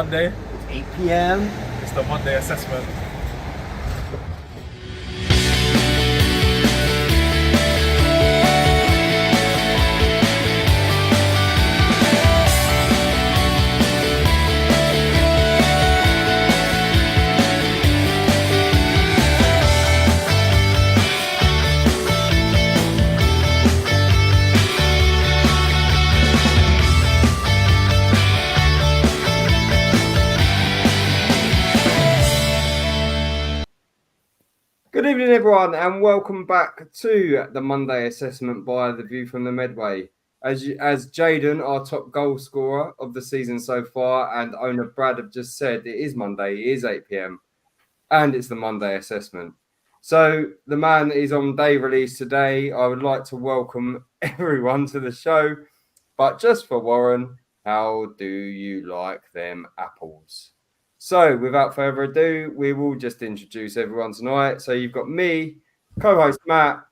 Monday. It's 8 p.m. It's the Monday assessment. Good evening, everyone, and welcome back to the Monday assessment by The View from the Medway. As Jaden, our top goal scorer of the season so far, and owner Brad have just said, it is Monday, it is 8 p.m, and it's the Monday assessment. So the man is on day release today. I would like to welcome everyone to the show, but just for Warren, how do you like them apples? So, without further ado, we will just introduce everyone tonight. So, you've got me, co-host Matt,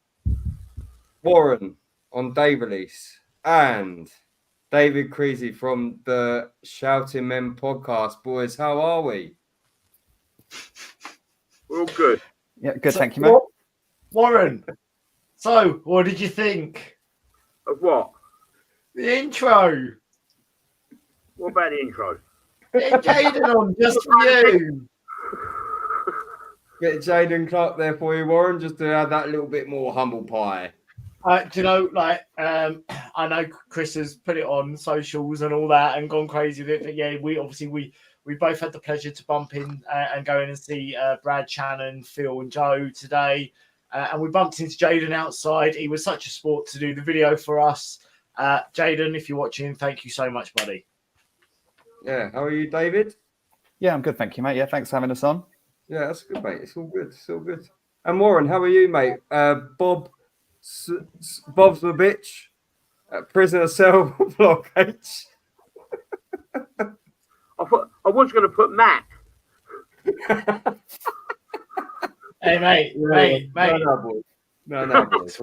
Warren on day release, and David Creasy from the Shouting Men podcast. Boys, how are we? We're all good. Yeah, good. Thank you, mate. Warren, so what did you think? Of what? The intro. What about the intro? Get Jaden on just for you. Get Jaden Clark there for you, Warren, just to add that little bit more humble pie. Do you know, I know Kris has put it on socials and all that and gone crazy with it. But yeah, we both had the pleasure to bump in and go in and see Brad, Shannon, Phil, and Joe today. And we bumped into Jaden outside. He was such a sport to do the video for us. Jaden, if you're watching, thank you so much, buddy. Yeah, how are you, David? Yeah, I'm good. Thank you, mate. Yeah, thanks for having us on. Yeah, that's good, mate. It's all good. It's all good. And Warren, how are you, mate? Bob's the bitch at prisoner cell block H. I was going to put Matt. Hey, mate. No, boys.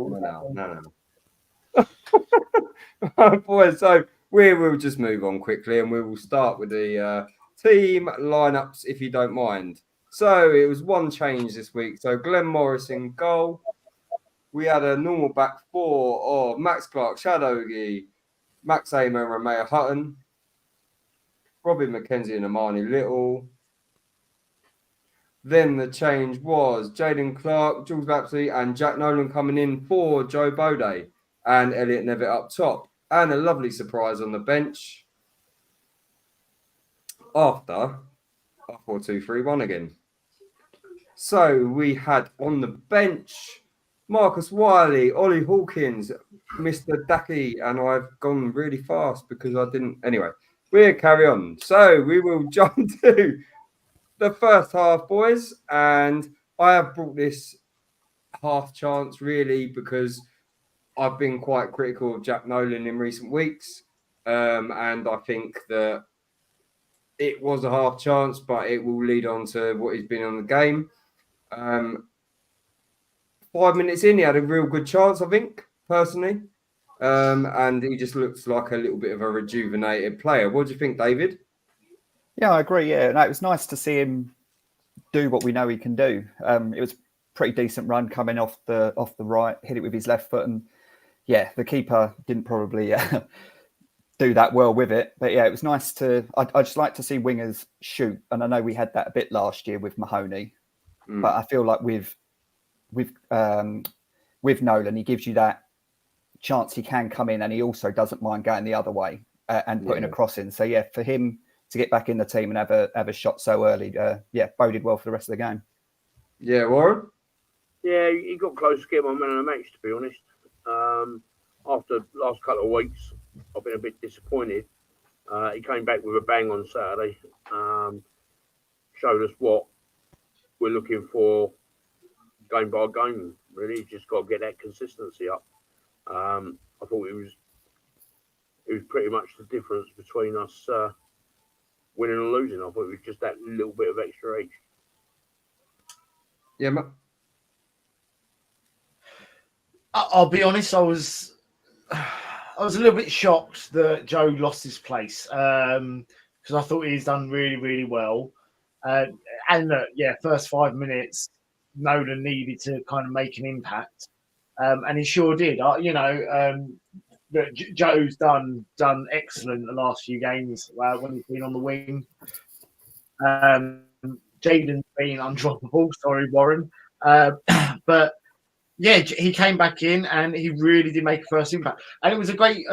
No. Boys, so we will just move on quickly and we will start with the team lineups, if you don't mind. So it was one change this week. So Glenn Morris in goal. We had a normal back four of Max Clark, Shadowgi, Max Amer, and Romeo Hutton. Robin McKenzie and Amani Little. Then the change was Jaden Clark, Jules Lapsley, and Jack Nolan coming in for Joe Bode and Elliot Nevitt up top. And a lovely surprise on the bench after 4-2-3-1 again. So we had on the bench Marcus Wiley, Ollie Hawkins, Mr. Dacky, and I've gone really fast because I didn't. Anyway, we'll carry on. So we will jump to the first half, boys. And I have brought this half chance really because I've been quite critical of Jack Nolan in recent weeks. And I think that it was a half chance, but it will lead on to what he's been on the game. 5 minutes in, he had a real good chance, I think, personally. And he just looks like a little bit of a rejuvenated player. What do you think, David? Yeah, I agree. Yeah, no, it was nice to see him do what we know he can do. It was a pretty decent run coming off the right, hit it with his left foot, and yeah, the keeper didn't probably do that well with it. But yeah, it was nice to. I just like to see wingers shoot, and I know we had that a bit last year with Mahoney, but I feel like with Nolan, he gives you that chance he can come in, and he also doesn't mind going the other way and putting a cross in. So yeah, for him to get back in the team and have a shot so early, boded well for the rest of the game. Yeah, Warren? Yeah, he got close to getting my man of the match, to be honest. After the last couple of weeks, I've been a bit disappointed. He came back with a bang on Saturday. Showed us what we're looking for game by game, really. Just got to get that consistency up. I thought it was pretty much the difference between us winning and losing. I thought it was just that little bit of extra edge. Yeah, I'll be honest, I was a little bit shocked that Joe lost his place. because I thought he's done really, really well. And first 5 minutes, Nolan needed to kind of make an impact, and he sure did. Joe's done excellent the last few games when he's been on the wing. Jaden's been undroppable. Sorry, Warren. But yeah, he came back in and he really did make a first impact. And it was a great,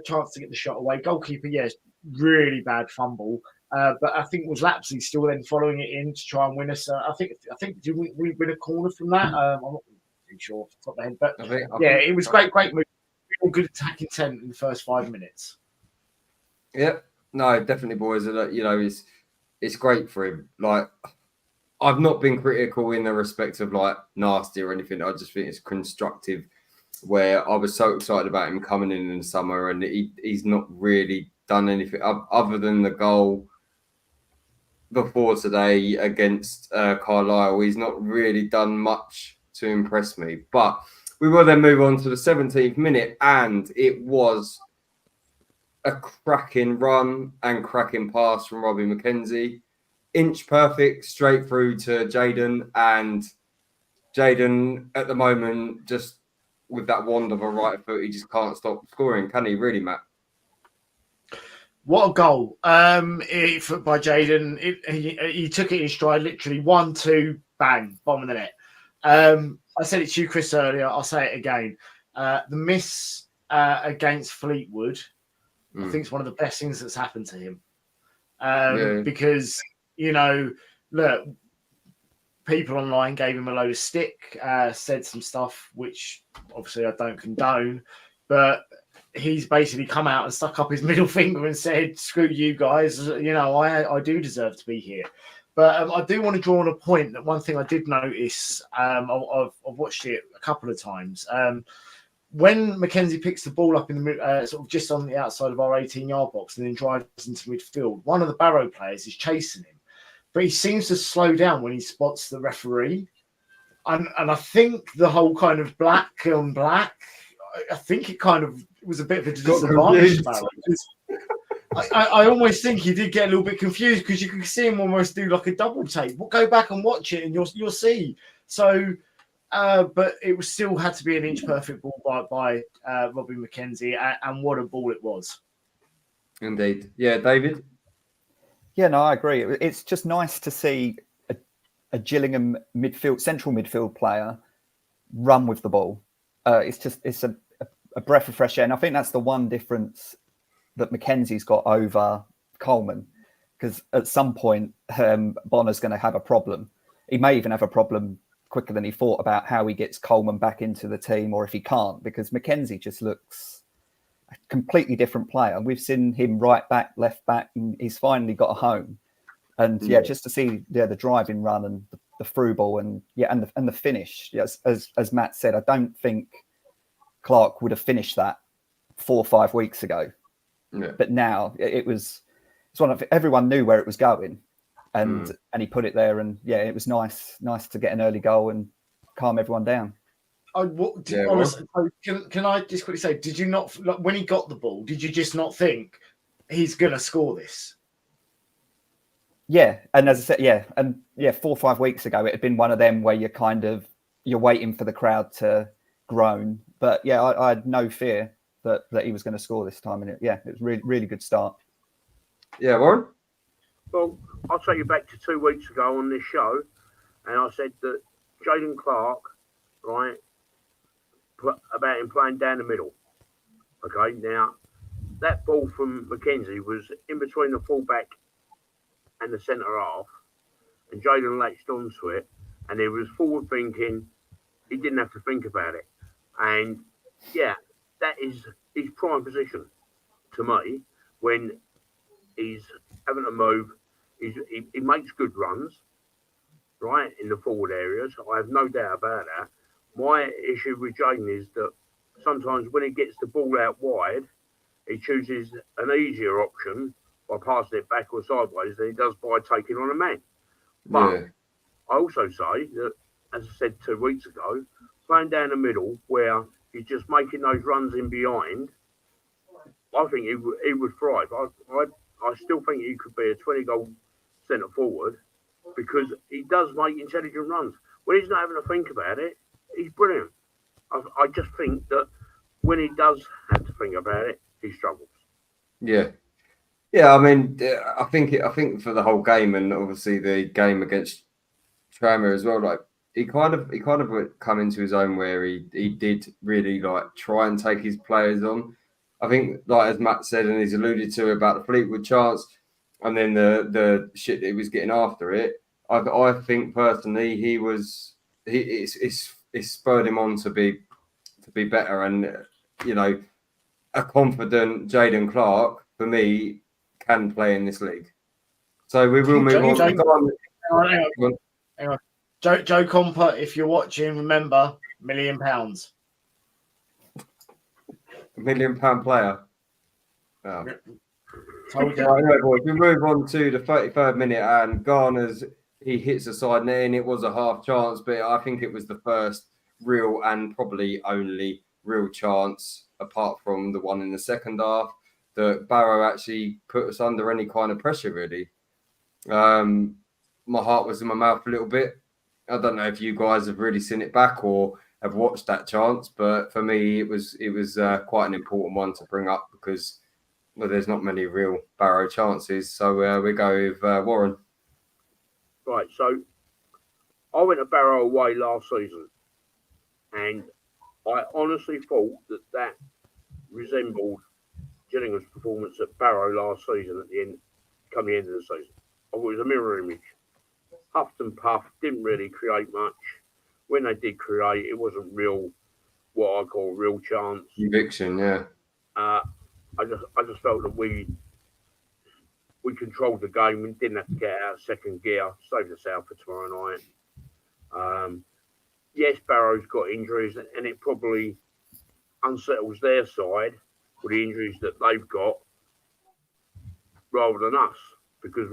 chance to get the shot away. Goalkeeper, yes, really bad fumble. But I think it was Lapsley still then following it in to try and win us. I think did we win a corner from that? I'm not too sure off the top of my head, but it was great move. Real good attack intent in the first 5 minutes. Yeah, no, definitely, boys. It's great for him. Like, I've not been critical in the respect of like nasty or anything. I just think it's constructive. Where I was so excited about him coming in the summer, and he's not really done anything other than the goal before today against Carlisle. He's not really done much to impress me. But we will then move on to the 17th minute, and it was a cracking run and cracking pass from Robbie McKenzie. Inch perfect, straight through to Jaden. And Jaden, at the moment, just with that wand of a right foot, he just can't stop scoring, can he, really, Matt? What a goal by Jaden. He took it in stride, literally 1-2, bang, bottom of the net. I said it to you, Kris, earlier. I'll say it again. The miss against Fleetwood, I think it's one of the best things that's happened to him. Because, look, people online gave him a load of stick, said some stuff, which obviously I don't condone, but he's basically come out and stuck up his middle finger and said, screw you guys, I do deserve to be here. But I do want to draw on a point that one thing I did notice, I've watched it a couple of times. When McKenzie picks the ball up in the sort of just on the outside of our 18-yard box and then drives into midfield, one of the Barrow players is chasing him. But he seems to slow down when he spots the referee. And I think the whole kind of black on black, I think it kind of was a bit of a disadvantage. I almost think he did get a little bit confused because you could see him almost do like a double take. Well, go back and watch it and you'll see. So, but it was still had to be an inch perfect ball by Robbie McKenzie, and what a ball it was. Indeed. Yeah, David? Yeah, no, I agree. It's just nice to see a Gillingham central midfield player run with the ball. It's a breath of fresh air. And I think that's the one difference that McKenzie's got over Coleman, because at some point Bonner's going to have a problem. He may even have a problem quicker than he thought about how he gets Coleman back into the team, or if he can't, because McKenzie just looks a completely different player. We've seen him right back, left back, and he's finally got a home. And just to see the driving run and the through ball and the finish. Yes, as Matt said, I don't think Clark would have finished that 4 or 5 weeks ago. Yeah. But now it's one of everyone knew where it was going, and he put it there, and it was nice to get an early goal and calm everyone down. Honestly, can I just quickly say, did you not, when he got the ball, did you just not think he's gonna score this? Yeah, and as I said, 4 or 5 weeks ago, it had been one of them where you're waiting for the crowd to groan. But I had no fear that he was going to score this time, and it was really, really good start. Yeah, Warren? Well, I'll take you back to 2 weeks ago on this show, and I said that Jaden Clark, right, about him playing down the middle. Okay, now that ball from McKenzie was in between the fullback and the centre half, and Jaden latched onto it, and he was forward thinking. He didn't have to think about it, and that is his prime position to me when he's having to move. He makes good runs, right, in the forward areas. I have no doubt about that. My issue with Jaden is that sometimes when he gets the ball out wide, he chooses an easier option by passing it back or sideways than he does by taking on a man. But I also say that, as I said 2 weeks ago, playing down the middle where he's just making those runs in behind, I think he would thrive. I still think he could be a 20-goal centre forward because he does make intelligent runs. When he's not having to think about it, he's brilliant. I just think that when he does have to think about it, he struggles. Yeah. Yeah, I mean, I think for the whole game, and obviously the game against Tranmere as well, like he kind of would come into his own where he did really like try and take his players on. I think, like as Matt said, and he's alluded to about the Fleetwood chance, and then the shit that he was getting after it. I think personally it's spurred him on to be better, and you know, a confident Jaden Clark for me can play in this league. So we will move on. Hang on. Joe Comper, if you're watching, remember £1 million. £1 million player. Oh. Right, boys, we move on to the 33rd minute, and Garner's he hits the side net, and it was a half chance, but I think it was the first real and probably only real chance, apart from the one in the second half, that Barrow actually put us under any kind of pressure, really. My heart was in my mouth a little bit. I don't know if you guys have really seen it back or have watched that chance, but for me, it was quite an important one to bring up because there's not many real Barrow chances. So we go with Warren. Right, so I went to Barrow away last season, and I honestly thought that resembled Gillingham's performance at Barrow last season at the end of the season. I thought it was a mirror image. Huffed and puffed, didn't really create much. When they did create, it wasn't real, what I call real chance. Conviction, yeah. I just felt that we controlled the game. We didn't have to get out of second gear. Saved us out for tomorrow night. Yes, Barrow's got injuries, and it probably unsettles their side with the injuries that they've got rather than us, because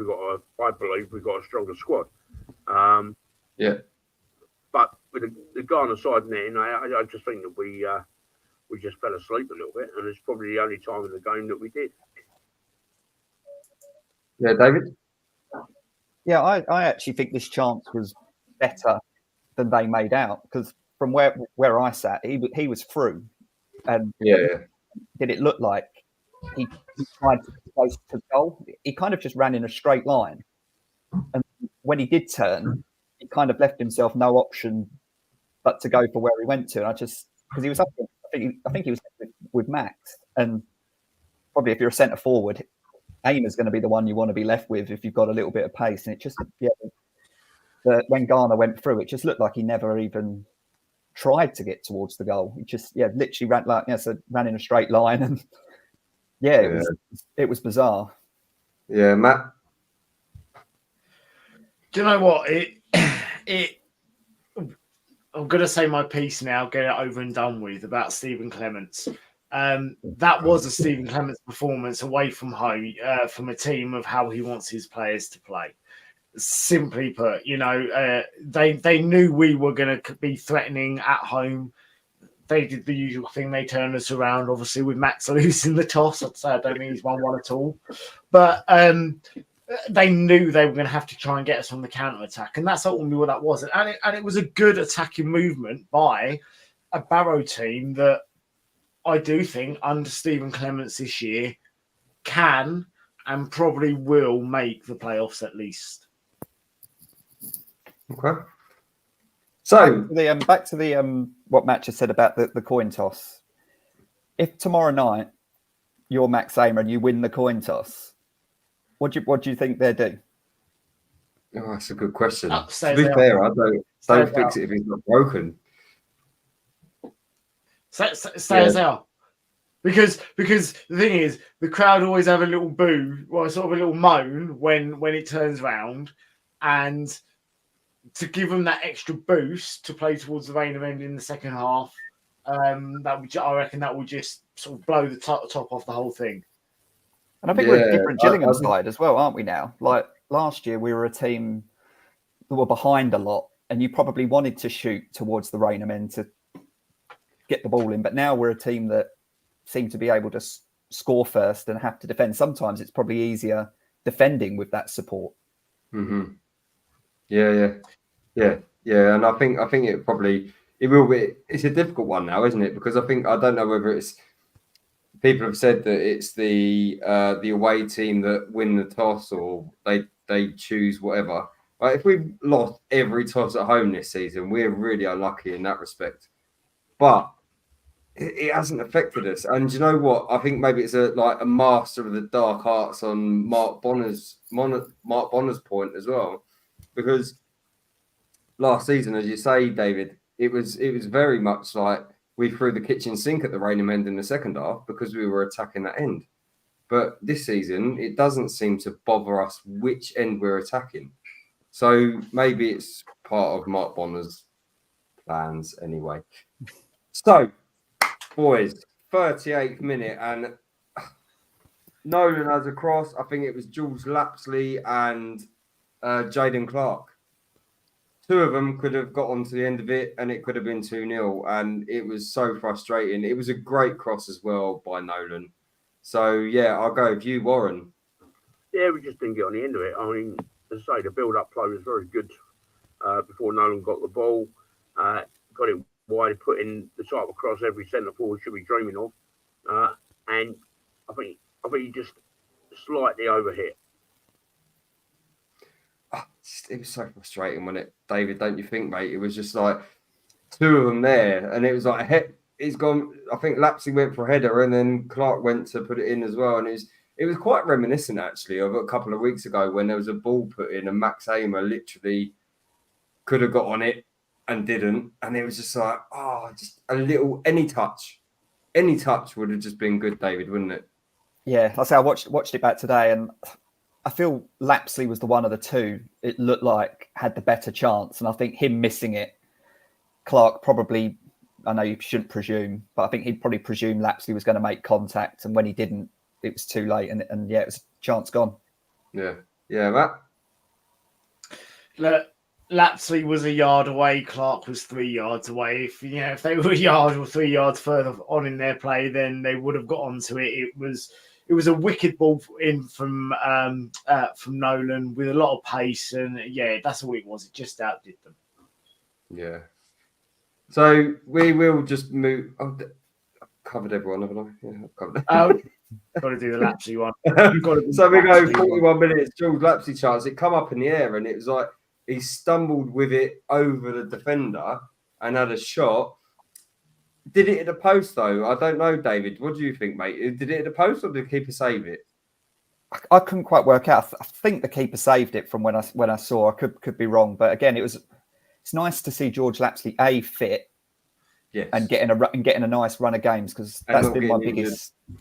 I believe we've got a stronger squad. Yeah. But with the guy on the side there, I just think that we just fell asleep a little bit, and it's probably the only time in the game that we did. Yeah, David? Yeah, I actually think this chance was better than they made out, because from where I sat, he was through. And did it look like he tried to get close to goal? He kind of just ran in a straight line. And when he did turn, he kind of left himself no option but to go for where he went to. And because he was up, I think he was with Max. And probably if you're a centre forward, aim is going to be the one you want to be left with if you've got a little bit of pace. And it just, when Garner went through, it just looked like he never even tried to get towards the goal. He just, literally ran in a straight line. And it was bizarre. Yeah, Matt? Do you know what? I'm going to say my piece now, get it over and done with, about Stephen Clemence. That was a Stephen Clemence performance away from home, from a team of how he wants his players to play. Simply put, they knew we were going to be threatening at home. They did the usual thing. They turned us around, obviously, with Max losing the toss. I'd say I don't think he's won one at all. But they knew they were going to have to try and get us on the counter-attack. And that's ultimately what that was. And it was a good attacking movement by a Barrow team that I do think, under Stephen Clemence this year, can and probably will make the playoffs at least. Okay. So back to the what Matt just said about the coin toss. If tomorrow night you're Max Amer and you win the coin toss, what do you think they'll do? Oh, that's a good question. To Stay be fair, I don't fix it if it's not broken. Stay as out. Because the thing is, the crowd always have a little boo, or sort of a little moan when it turns round, and to give them that extra boost to play towards the Rainham end in the second half, I reckon that will just sort of blow the top off the whole thing. And I think we're a different Gillingham side as well, aren't we now? Like last year, we were a team that were behind a lot, and you probably wanted to shoot towards the Rainham end to get the ball in. But now we're a team that seem to be able to score first and have to defend. Sometimes it's probably easier defending with that support. Mm-hmm. Yeah. And I think it will be. It's a difficult one now, isn't it? Because I don't know whether it's. People have said that it's the away team that win the toss, or they choose whatever. Like, if we've lost every toss at home this season, we're really unlucky in that respect. But it hasn't affected us. And you know what? I think maybe it's a master of the dark arts on Mark Bonner's point as well, because last season, as you say, David, it was very much like we threw the kitchen sink at the Rainham end in the second half because we were attacking that end. But this season, it doesn't seem to bother us which end we're attacking. So maybe it's part of Mark Bonner's plans anyway. So, boys, 38th minute, and Nolan has a cross. I think it was Jules Lapsley and Jaden Clark. Two of them could have got onto the end of it, and it could have been 2-0, and it was so frustrating. It was a great cross as well by Nolan. So, yeah, I'll go with you, Warren. Yeah, we just didn't get on the end of it. I mean, as I say, the build-up play was very good before Nolan got the ball. Got it wide, put in the type of cross every centre forward should be dreaming of. And I think he just slightly overhit. It was so frustrating when David, don't you think, mate? It was just like two of them there, and it was like he's gone. I think Lapsley went for a header, and then Clark went to put it in as well. And it was quite reminiscent actually of a couple of weeks ago when there was a ball put in, and Max Hamer literally could have got on it and didn't, and it was just like, just a little any touch would have just been good, David, wouldn't it? Yeah, I say I watched it back today, and I feel Lapsley was the one of the two it looked like had the better chance. And I think him missing it, Clark probably, I know you shouldn't presume, but I think he'd probably presume Lapsley was going to make contact. And when he didn't, it was too late. And yeah, it was chance gone. Yeah, Matt? Look, Lapsley was a yard away. Clark was 3 yards away. If they were a yard or 3 yards further on in their play, then they would have got onto it. It was a wicked ball in from Nolan with a lot of pace, and yeah, that's all it was. It just outdid them. Yeah. So we will just move. I've covered everyone, haven't I? Yeah, I've covered. Got to do the Lapsley one. So we go 41 minutes. Jules Lapsley chance. It come up in the air, and it was like he stumbled with it over the defender and had a shot. Did it hit the post though? I don't know, David. What do you think, mate? Did it hit the post, or did the keeper save it? I couldn't quite work out. I think the keeper saved it from when I saw. I could be wrong, but again, it's nice to see George Lapsley fit, yes, and getting a nice run of games, because that's been my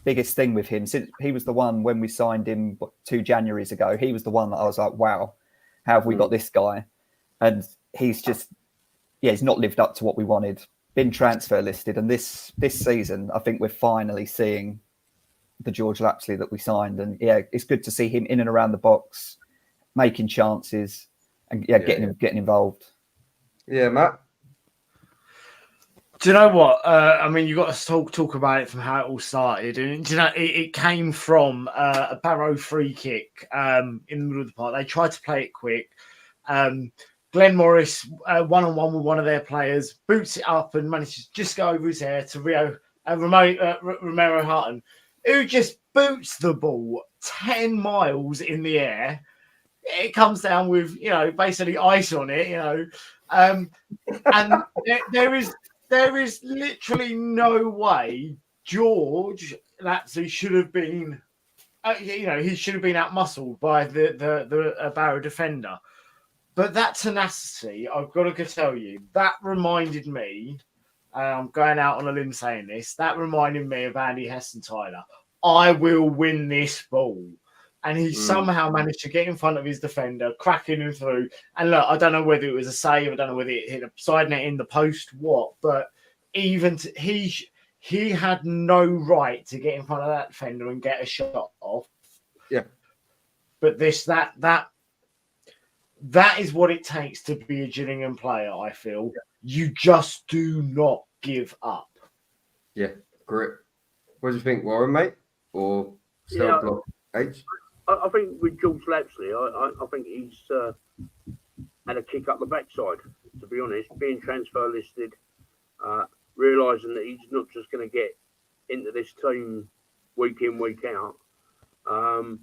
biggest thing with him since he was the one when we signed him 2 Januaries ago. He was the one that I was like, wow, how have we got this guy? And he's just he's not lived up to what we wanted. Been transfer listed, and this season I think we're finally seeing the George Lapsley that we signed, and yeah, it's good to see him in and around the box, making chances, and getting involved. Yeah, Matt. Do you know what? I mean, you got to talk about it from how it all started, and do you know it came from a Barrow free kick in the middle of the park. They tried to play it quick. Glenn Morris, one-on-one with one of their players, boots it up and manages to just go over his head to Romero Hutton, who just boots the ball 10 miles in the air. It comes down with, basically ice on it, and there is literally no way George Lapsley should have been, he should have been out-muscled by the Barrow defender. But that tenacity, I've got to tell you, that reminded me, I'm going out on a limb saying this, that reminded me of Andy Heston-Tyler. I will win this ball. And he somehow managed to get in front of his defender, cracking him through. And look, I don't know whether it was a save, I don't know whether it hit a side net in the post, but even he had no right to get in front of that defender and get a shot off. Yeah. But that is what it takes to be a Gillingham player, I feel. You just do not give up. Yeah, great. What do you think, Warren, mate? or cell block H? I think with George Lapsley, I think he's had a kick up the backside, to be honest, being transfer listed, realising that he's not just going to get into this team week in, week out. And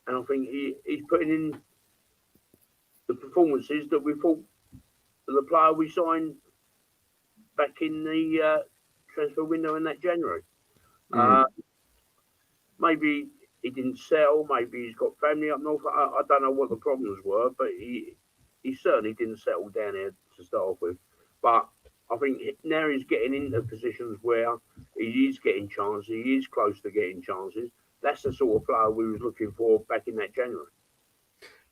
I think he's putting in the performances that we thought the player we signed back in the transfer window in that January. Maybe he didn't sell, maybe he's got family up north. I don't know what the problems were, but he certainly didn't settle down here to start off with. But I think now he's getting into positions where he is getting chances, he is close to getting chances. That's the sort of player we was looking for back in that January.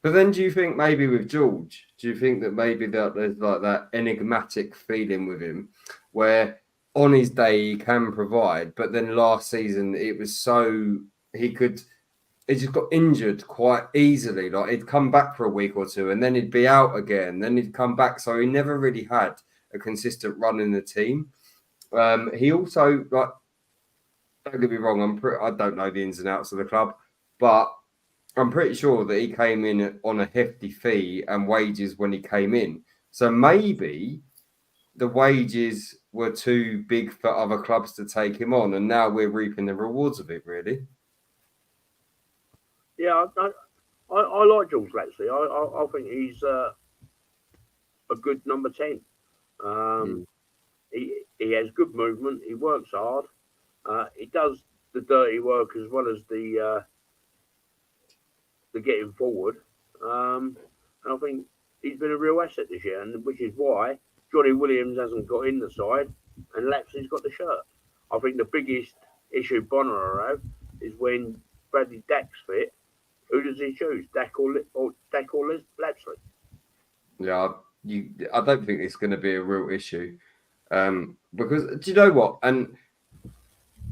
But then do you think maybe with George, do you think that maybe that there's like that enigmatic feeling with him where on his day he can provide, but then last season it was so he just got injured quite easily. Like he'd come back for a week or two and then he'd be out again, then he'd come back. So he never really had a consistent run in the team. He also, like, don't get me wrong, I don't know the ins and outs of the club, but I'm pretty sure that he came in on a hefty fee and wages when he came in. So maybe the wages were too big for other clubs to take him on, and now we're reaping the rewards of it, really. Yeah, I like George Lapsley. I think he's a good number 10. He has good movement. He works hard. He does the dirty work as well as the getting forward. And I think he's been a real asset this year, and which is why Johnny Williams hasn't got in the side and Lapsley's got the shirt. I think the biggest issue Bonner will have is when Bradley Dack's fit. Who does he choose, Dack or Lapsley? Yeah, I don't think it's going to be a real issue because do you know what? And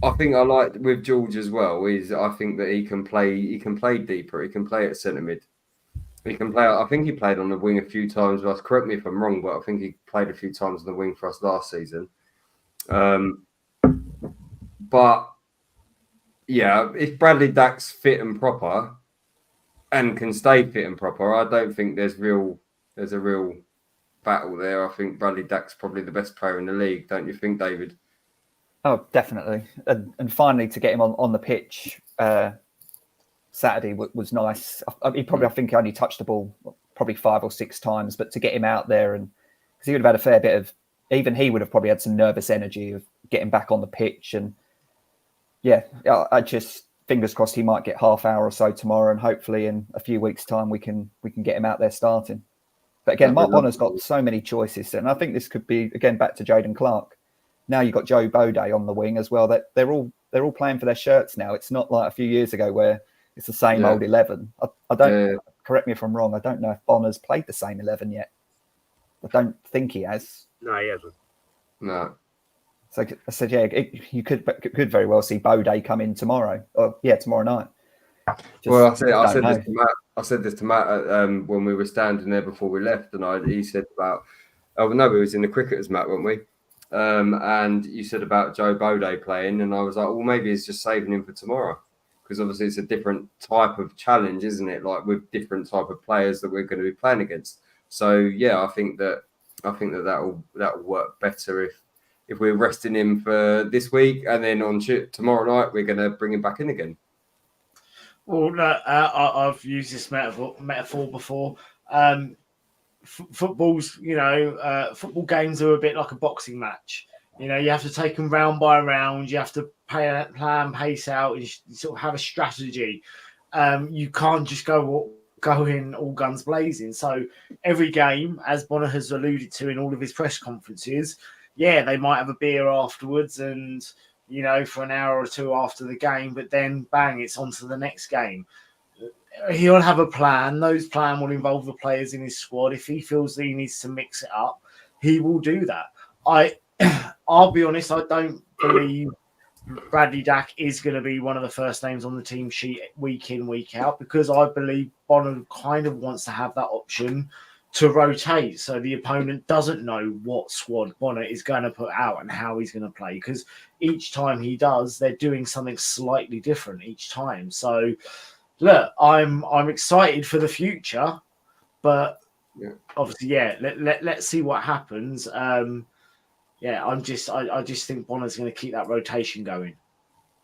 I think I like with George as well is I think that he can play deeper. He can play at centre mid. He can play. I think he played on the wing a few times. Correct me if I'm wrong, but I think he played a few times on the wing for us last season. But yeah, if Bradley Dack's fit and proper and can stay fit and proper, I don't think there's a real battle there. I think Bradley Dack's probably the best player in the league, don't you think, David? Oh, definitely. And finally, to get him on the pitch Saturday was nice. I think he only touched the ball probably 5 or 6 times, but to get him out there, and because he would have had a fair bit of, even he would have probably had some nervous energy of getting back on the pitch. And yeah, I just fingers crossed he might get half hour or so tomorrow, and hopefully in a few weeks' time we can get him out there starting. But again, Mark Bonner's got so many choices, and I think this could be again back to Jaden Clark. Now you've got Joe Baudet on the wing as well. That they're all playing for their shirts now. It's not like a few years ago where it's the same old 11. I don't correct me if I'm wrong. I don't know if Bonner's played the same 11 yet. I don't think he has. No, he hasn't. No. So I said, you could very well see Baudet come in tomorrow. Tomorrow night. I said this to Matt when we were standing there before we left, and he said about, we was in the cricketers, Matt, weren't we? And you said about Joe Baudet playing, and I was like, well, maybe it's just saving him for tomorrow, because obviously it's a different type of challenge, isn't it? Like with different type of players that we're going to be playing against. So yeah, I think that will work better if we're resting him for this week, and then on tomorrow night we're going to bring him back in again. Well, no, I've used this metaphor before. Football games are a bit like a boxing match. You know, you have to take them round by round. You have to plan pace out. You sort of have a strategy. You can't just go in all guns blazing. So every game, as Bonner has alluded to in all of his press conferences, they might have a beer afterwards and, for an hour or two after the game, but then bang, it's on to the next game. He'll have a plan. Those plan will involve the players in his squad. If he feels that he needs to mix it up, he will do that. I'll be honest, I don't believe Bradley Dack is going to be one of the first names on the team sheet week in, week out, because I believe Bonner kind of wants to have that option to rotate, so the opponent doesn't know what squad Bonnet is going to put out and how he's going to play, because each time he does, they're doing something slightly different each time. So look, I'm excited for the future, but obviously, let's see what happens. I just think Bonnet's going to keep that rotation going.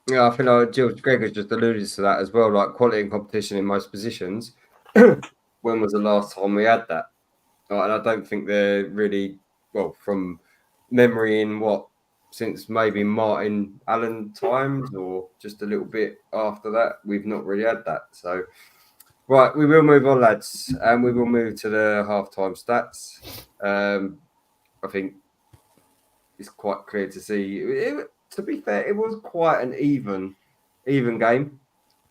Yeah, I feel like Gills Gregor's just alluded to that as well, like quality and competition in most positions. When was the last time we had that? And I don't think they're really, well, from memory since maybe Martin Allen times or just a little bit after that, we've not really had that. So, right, we will move on, lads, and we will move to the halftime stats. I think it's quite clear to see. To be fair, it was quite an even game,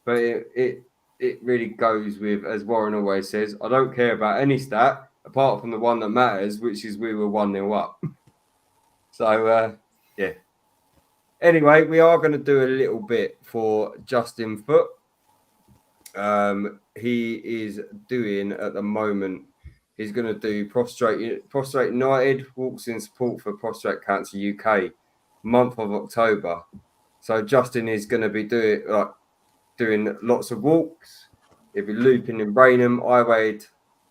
but it really goes with, as Warren always says, I don't care about any stat apart from the one that matters, which is we were 1-0 up. So, yeah. Anyway, we are going to do a little bit for Justin Foote. He is doing at the moment, he's going to do Prostrate United, walks in support for Prostrate Cancer UK, month of October. So Justin is going to be doing lots of walks. He'll be looping in Rainham, Iwade,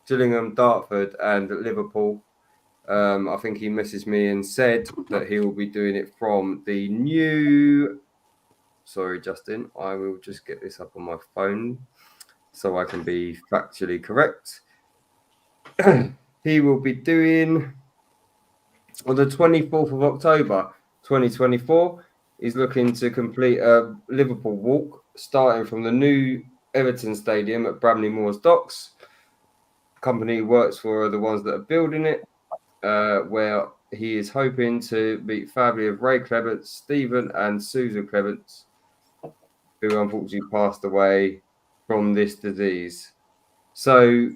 Gillingham, Dartford, and Liverpool. I think he messaged me and said that he will be doing it from the new. Sorry, Justin. I will just get this up on my phone so I can be factually correct. He will be doing on the 24th of October, 2024. He's looking to complete a Liverpool walk starting from the new Everton Stadium at Bramley Moors Docks. Company he works for are the ones that are building it, where he is hoping to meet family of Ray Clemence, Stephen and Susan Clemence, who unfortunately passed away from this disease. So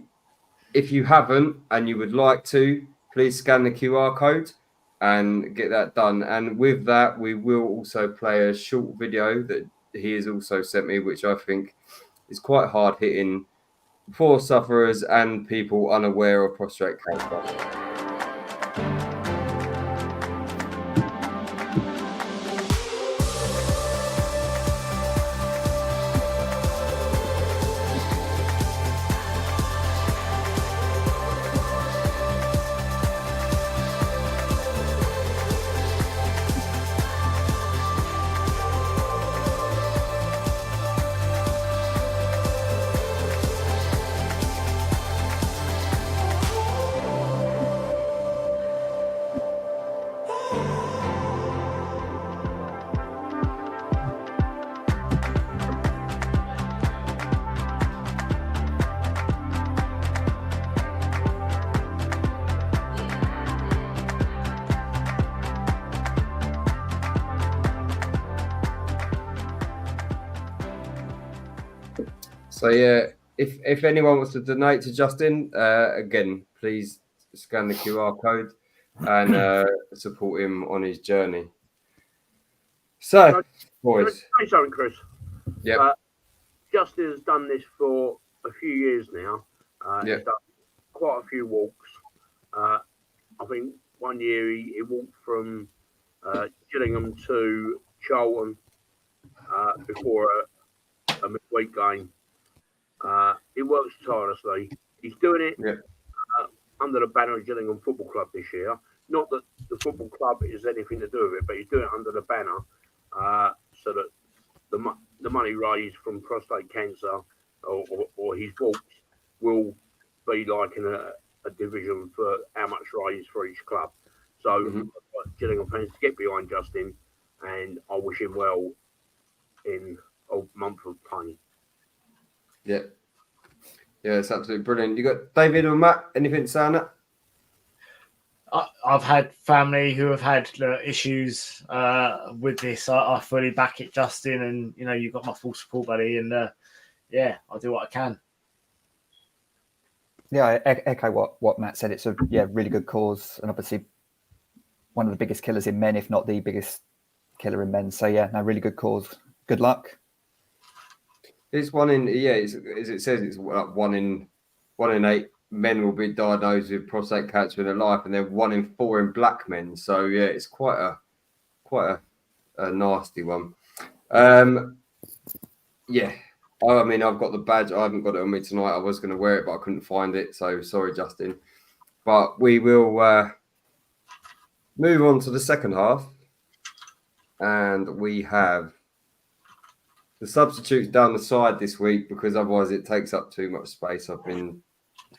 if you haven't and you would like to, please scan the QR code and get that done. And with that, we will also play a short video that he has also sent me, which I think is quite hard hitting for sufferers and people unaware of prostate cancer. So yeah, if anyone wants to donate to Justin, again, please scan the QR code and support him on his journey. So, boys. Say something, Kris. Yeah. Justin has done this for a few years now. He's done quite a few walks. I think one year he walked from Gillingham to Charlton before a midweek game. He works tirelessly. He's doing it under the banner of Gillingham Football Club this year. Not that the football club has anything to do with it, but he's doing it under the banner so that the money raised from prostate cancer or his walks will be like in a division for how much raised for each club. So Gillingham fans, get behind Justin, and I wish him well in a month of pain. Yeah, it's absolutely brilliant. You got David or Matt? Anything to say on that? I've had family who have had issues with this. I fully back it, Justin, and you've got my full support, buddy. And I'll do what I can. Yeah, I echo what Matt said. It's a really good cause, and obviously one of the biggest killers in men, if not the biggest killer in men. So really good cause. Good luck. It's one in as it says, it's like one in 8 men will be diagnosed with prostate cancer in their life, and they're 1 in 4 in black men. So yeah, it's quite a nasty one. Yeah. I mean, I've got the badge. I haven't got it on me tonight. I was going to wear it, but I couldn't find it. So sorry, Justin. But we will move on to the second half. And we have the substitutes down the side this week because otherwise it takes up too much space. I've been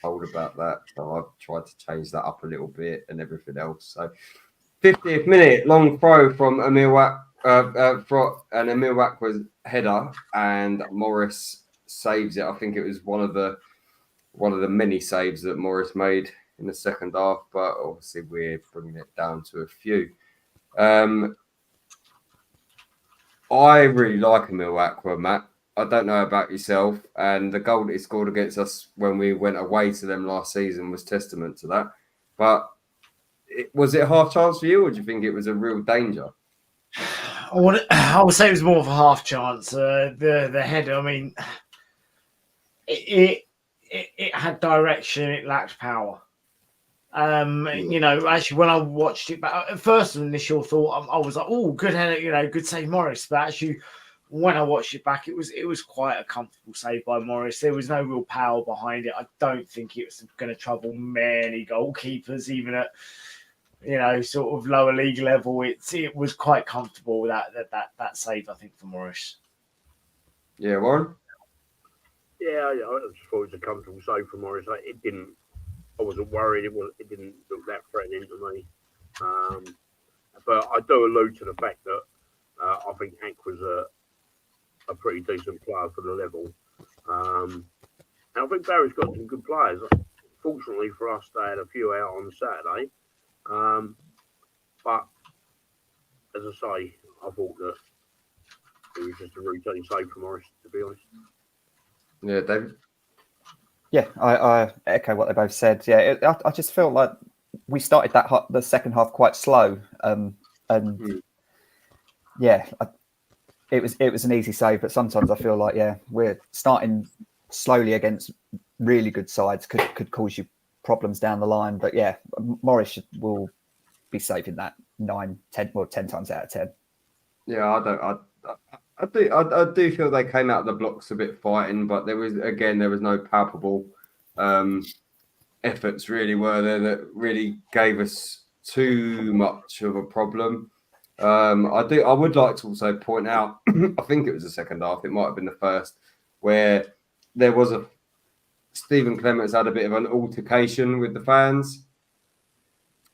told about that. So I've tried to change that up a little bit and everything else. So 50th minute, long throw from Emil Wack. And Emil Wack was header, and Morris saves it. I think it was one of the many saves that Morris made in the second half, but obviously we're bringing it down to a few. I really like Emil Wack, Matt. I don't know about yourself, and the goal that he scored against us when we went away to them last season was testament to that. But was it a half chance for you, or do you think it was a real danger? I would say it was more of a half chance. The header, I mean, it had direction, it lacked power. You know, actually, when I watched it, but at first initial thought, I was like, "Oh, good header, you know, good save, Morris." But actually, when I watched it back, it was quite a comfortable save by Morris. There was no real power behind it. I don't think it was going to trouble many goalkeepers, even at, you know, sort of lower league level. It was quite comfortable with that save, I think, for Morris. Yeah, Warren. Yeah, I just thought it was a comfortable save for Morris. I wasn't worried. It didn't look that threatening to me. But I do allude to the fact that I think Hank was a pretty decent player for the level. And I think Barrow's got some good players. Fortunately for us, they had a few out on Saturday. But as I say, I thought that it was just a routine save for Morris, to be honest. Yeah, David. Yeah, I echo what they both said. Yeah, I just felt like we started the second half quite slow, yeah, it was an easy save. But sometimes I feel like we're starting slowly against really good sides could cause you problems down the line. But yeah, Morris will be saving that 10 times out of 10. Yeah, I do feel they came out of the blocks a bit fighting, but there was no palpable efforts really were there that really gave us too much of a problem. I would like to also point out, I think it was the second half, it might have been the first, where there was Stephen Clemence had a bit of an altercation with the fans.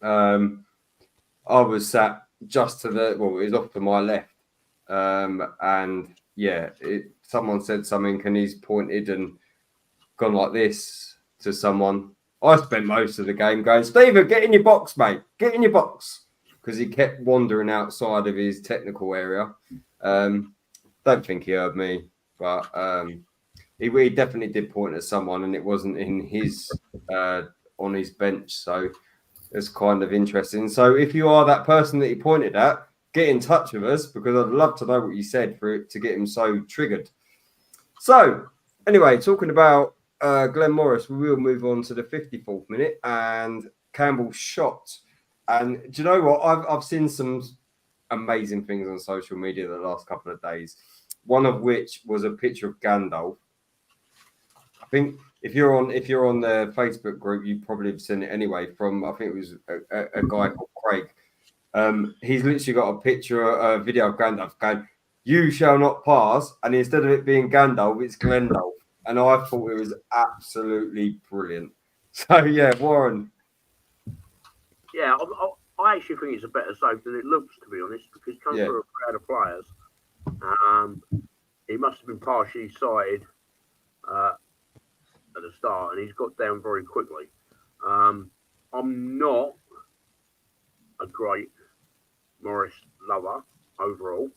I was sat just to it was off to my left. And yeah, someone said something and he's pointed and gone like this to someone. I spent most of the game going, Stephen, get in your box, mate. Get in your box. Because he kept wandering outside of his technical area. Don't think he heard me, but he definitely did point at someone and it wasn't in his on his bench. So it's kind of interesting. So if you are that person that he pointed at, get in touch with us because I'd love to know what you said for it to get him so triggered. So anyway, talking about Glenn Morris, we will move on to the 54th minute and Campbell's shot. And do you know what? I've seen some amazing things on social media the last couple of days. One of which was a picture of Gandalf. I think if you're on the Facebook group, you probably have seen it anyway. From I think it was a guy called Craig. He's literally got a picture, a video of Gandalf going, "You shall not pass," and instead of it being Gandalf, it's Glendolf. And I thought it was absolutely brilliant. So yeah, Warren. Yeah, I actually think it's a better save than it looks, to be honest, because coming through a crowd of players, he must have been partially sighted at the start, and he's got down very quickly. I'm not a great Morris lover overall,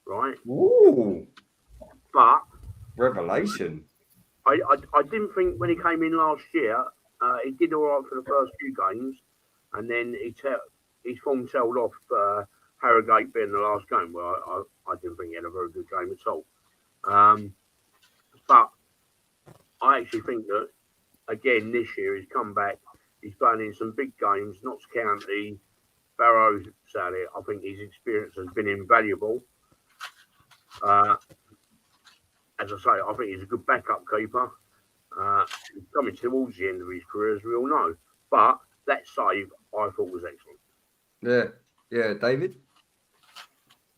right? Ooh, but revelation. I didn't think when he came in last year, he did all right for the first few games, and then his form tailed off. Harrogate being the last game, where I didn't think he had a very good game at all. But I actually think that again this year. He's come back. He's playing in some big games, Notts County, Barrow, sadly. I think his experience has been invaluable. As I say, I think he's a good backup keeper. He's coming towards the end of his career, as we all know. But that save, I thought, was excellent. Yeah, David?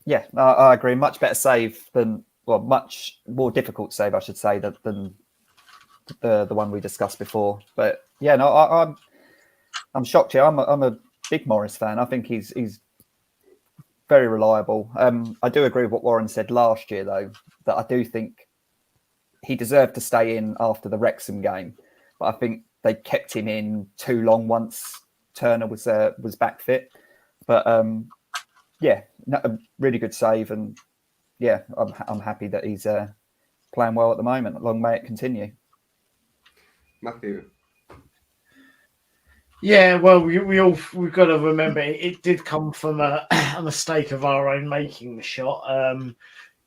Yeah, I agree. Much better save than, well, much more difficult save, I should say, than the one we discussed before. But yeah, no, I'm shocked here. I'm a big Morris fan. I think he's very reliable. I do agree with what Warren said last year, though, that I do think he deserved to stay in after the Wrexham game, but I think they kept him in too long once Turner was back fit. But yeah, a really good save, and yeah, I'm happy that he's playing well at the moment. Long may it continue. Matthew. Yeah, well, we've got to remember it did come from a mistake of our own making the shot.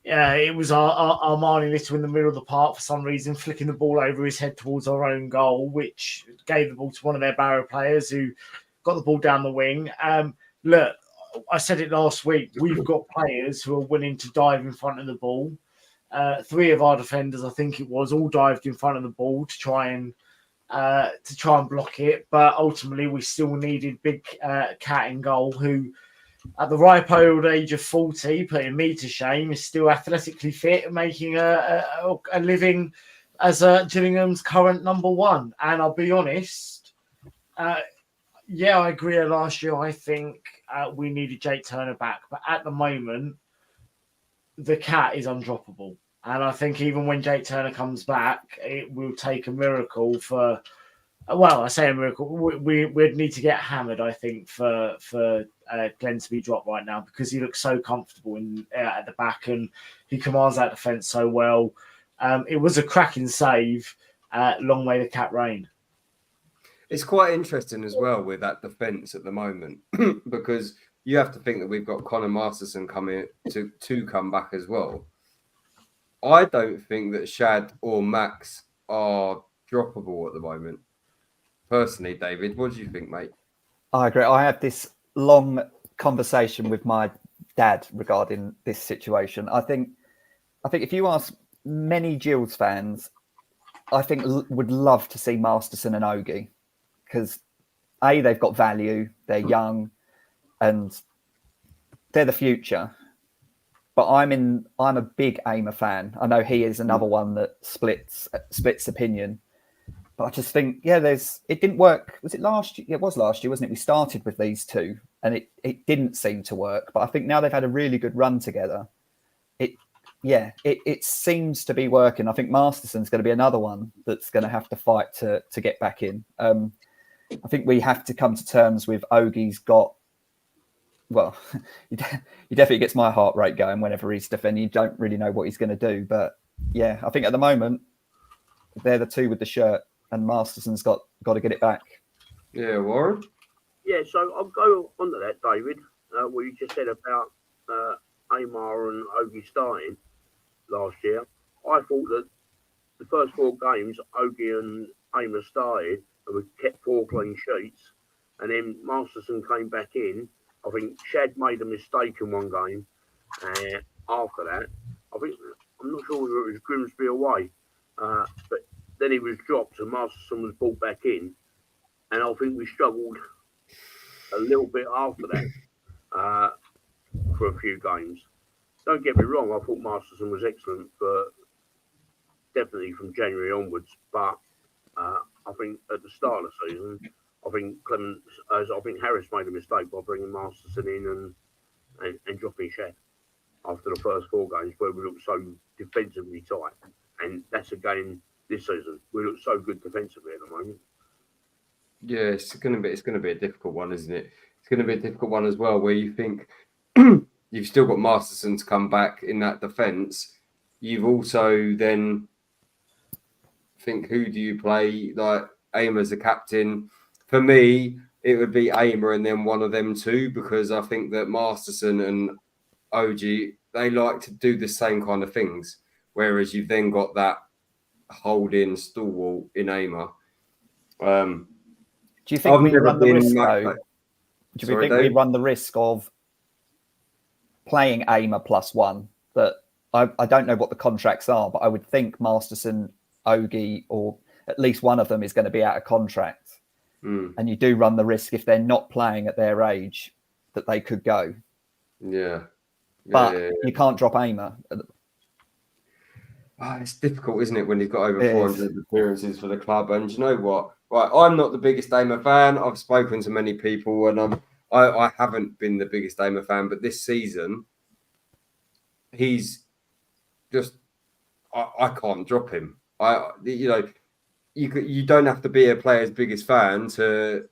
It was Armani Little in the middle of the park for some reason, flicking the ball over his head towards our own goal, which gave the ball to one of their Barrow players who got the ball down the wing. Look, I said it last week. We've got players who are willing to dive in front of the ball. 3 of our defenders, I think it was, all dived in front of the ball to try and block it. But ultimately, we still needed Big Cat in goal, who, at the ripe old age of 40, putting me to shame, is still athletically fit and making a living as Gillingham's current number 1. And I'll be honest, yeah, I agree. Last year, I think we needed Jake Turner back. But at the moment, the Cat is undroppable. And I think even when Jake Turner comes back, it will take a miracle for... Well, I say a miracle. We'd need to get hammered, I think, for Glenn to be dropped right now, because he looks so comfortable at the back and he commands that defence so well. It was a cracking save. Long may the Cat reign. It's quite interesting as well with that defence at the moment, because you have to think that we've got Connor Masterson coming to come back as well. I don't think that Shad or Max are droppable at the moment. Personally, David, what do you think, mate? I agree. I had this long conversation with my dad regarding this situation. I think if you ask many Gills fans, I think would love to see Masterson and Ogie, because they've got value, they're young, and they're the future. But I'm a big Aimer fan. I know he is another one that splits opinion. But I just think, yeah, it didn't work. Was it last year? It was last year, wasn't it? We started with these two and it didn't seem to work. But I think now they've had a really good run together. It seems to be working. I think Masterson's going to be another one that's going to have to fight to get back in. I think we have to come to terms with Ogie's got, well, he definitely gets my heart rate going whenever he's defending. You don't really know what he's going to do. But yeah, I think at the moment, they're the two with the shirt. And Masterson's got to get it back. Yeah, Warren? Yeah, so I'll go on to that, David. What you just said about Amar and Ogie starting last year. I thought that the first 4 games, Ogie and Amar started, and we kept 4 clean sheets. And then Masterson came back in. I think Shad made a mistake in one game. And after that, I'm not sure whether it was Grimsby away, but then he was dropped and Masterson was brought back in. And I think we struggled a little bit after that for a few games. Don't get me wrong, I thought Masterson was excellent definitely from January onwards. But I think at the start of the season, I think Harris made a mistake by bringing Masterson in and dropping Shad after the first 4 games where we looked so defensively tight. And that's again this season. We look so good defensively at the moment. Yeah, it's gonna be a difficult one, isn't it? It's gonna be a difficult one as well, where you think you've still got Masterson to come back in that defence. You've also then think, who do you play? Like Amer's a captain. For me, it would be Amer and then one of them two, because I think that Masterson and OG, they like to do the same kind of things. Whereas you've then got that holding stalwart in Amer. Um, Do you think I've we never run the been risk, Mac- though? Do we Sorry, think we Dave? run the risk of playing Aimer +1? That I don't know what the contracts are, but I would think Masterson, Ogie, or at least one of them is going to be out of contract. And you do run the risk if they're not playing at their age that they could go. Yeah. But you can't drop Aimer. It's difficult, isn't it, when you've got over It 400 appearances for the club? And you know what? Right, I'm not the biggest Aimer fan. I've spoken to many people, and I haven't been the biggest Aimer fan. But this season, he's just I can't drop him. You don't have to be a player's biggest fan to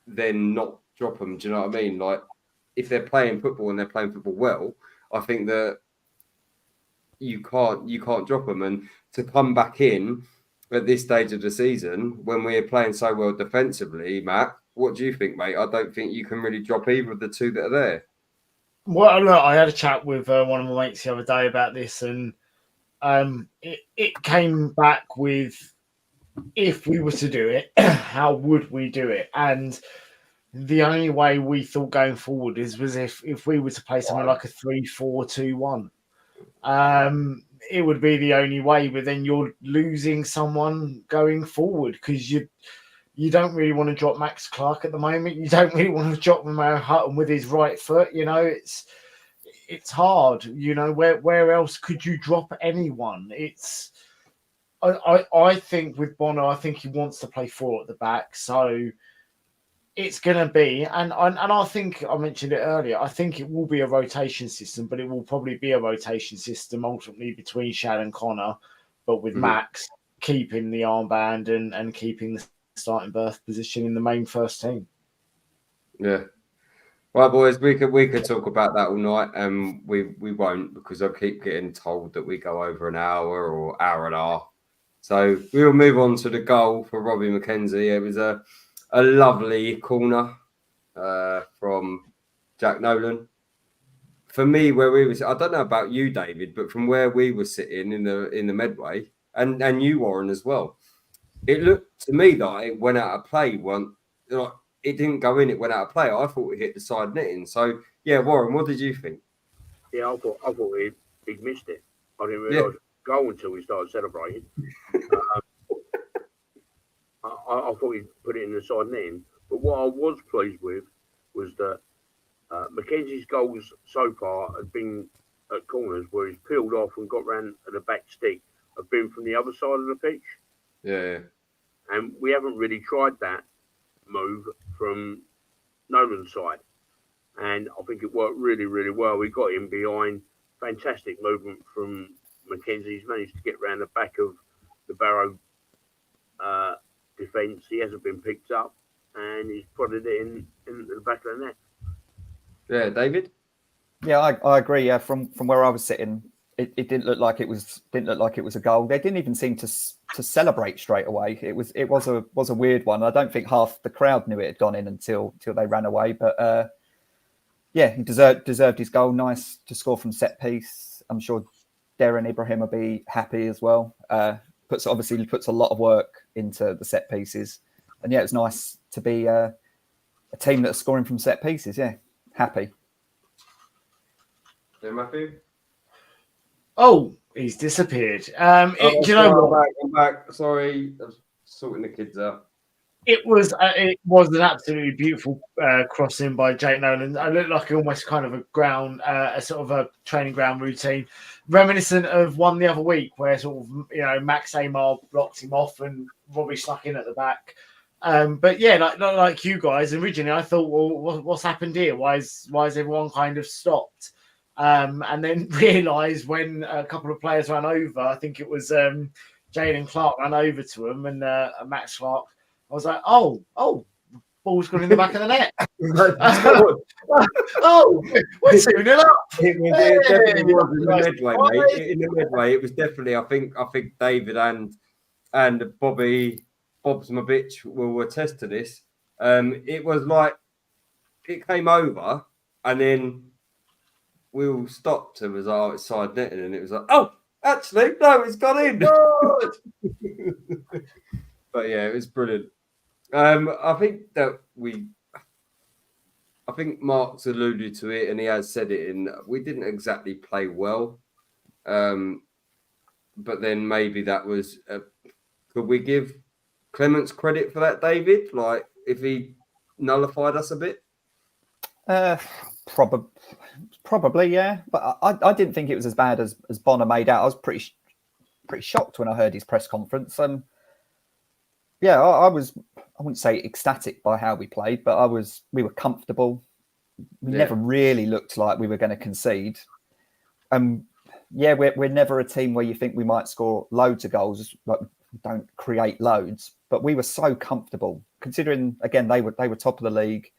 then not drop them. Do you know what I mean? Like, if they're playing football and they're playing football well, I think that you can't drop them. And to come back in at this stage of the season when we're playing so well defensively, Matt, what do you think, mate? I don't think you can really drop either of the two that are there. Well, look, I had a chat with one of my mates the other day about this, and it came back with, if we were to do it, how would we do it? And the only way we thought going forward was if we were to play something like a 3-4-2-1. It would be the only way, but then you're losing someone going forward because you don't really want to drop Max Clark at the moment. You don't really want to drop Romeo Hutton with his right foot. You know, it's hard. You know, where else could you drop anyone? I think with Bono, I think he wants to play 4 at the back, so it's going to be, and I think I mentioned it earlier, I think it will be a rotation system, but it will probably be a rotation system ultimately between Shad and Connor, but with Max keeping the armband and keeping the starting berth position in the main first team. Yeah. Right, boys, we could talk about that all night, and we won't, because I keep getting told that we go over an hour or hour and a half. So we'll move on to the goal for Robbie McKenzie. It was a lovely corner from Jack Nolan. For me, where we was, I don't know about you, David, but from where we were sitting in the Medway, and you, Warren, as well, it looked to me that it went out of play. It didn't go in; it went out of play. I thought it hit the side netting. So yeah, Warren, what did you think? Yeah, I thought he'd missed it. I didn't realise it was goal until we started celebrating. I thought he'd put it in the side netting. But what I was pleased with was that Mackenzie's goals so far have been at corners where he's peeled off and got round at the back stick, have been from the other side of the pitch. Yeah. And we haven't really tried that move from Nolan's side. And I think it worked really, really well. We got him behind. Fantastic movement from Mackenzie. He's managed to get round the back of the Barrow defence. He hasn't been picked up, and he's prodded it in the back of the net. Yeah, David. Yeah, I agree. Yeah, from where I was sitting, it didn't look like it was a goal. They didn't even seem to celebrate straight away. It was a weird one. I don't think half the crowd knew it had gone in until they ran away. But yeah, he deserved his goal. Nice to score from set piece. I'm sure Darren Ibrahim will be happy as well. Puts a lot of work into the set pieces, and yeah, it's nice to be a team that's scoring from set pieces. Yeah, happy. Yeah, Matthew. Oh, he's disappeared. Do you know what? I'm back. Sorry, I was sorting the kids out. It was an absolutely beautiful crossing by Jake Nolan. It looked like almost kind of a sort of a training ground routine, reminiscent of one the other week where sort of Max Amar blocked him off and Robbie snuck in at the back. But yeah, like you guys originally, I thought, well, what's happened here? Why is everyone kind of stopped? And then realised when a couple of players ran over, I think it was Jaden Clark ran over to him and Max Clark. I was like, oh, ball's gone in the back of the net. We're 2-0 up. It definitely was in the Medway, mate. In the Medway, it was definitely. I think David and Bob's my bitch will attest to this. It was like it came over and then we all stopped and was like, it's side netting, and it was like, oh, actually, no, it's gone in. But yeah, it was brilliant. I think that I think Mark's alluded to it, and he has said it. We didn't exactly play well, but then maybe that was. Could we give Clemence credit for that, David? Like if he nullified us a bit? Probably, yeah. But I didn't think it was as bad as Bonner made out. I was pretty shocked when I heard his press conference. Yeah, I wouldn't say ecstatic by how we played, but we were comfortable. We never really looked like we were going to concede. Yeah, we're never a team where you think we might score loads of goals. Like, we don't create loads, but we were so comfortable considering, again, they were top of the league,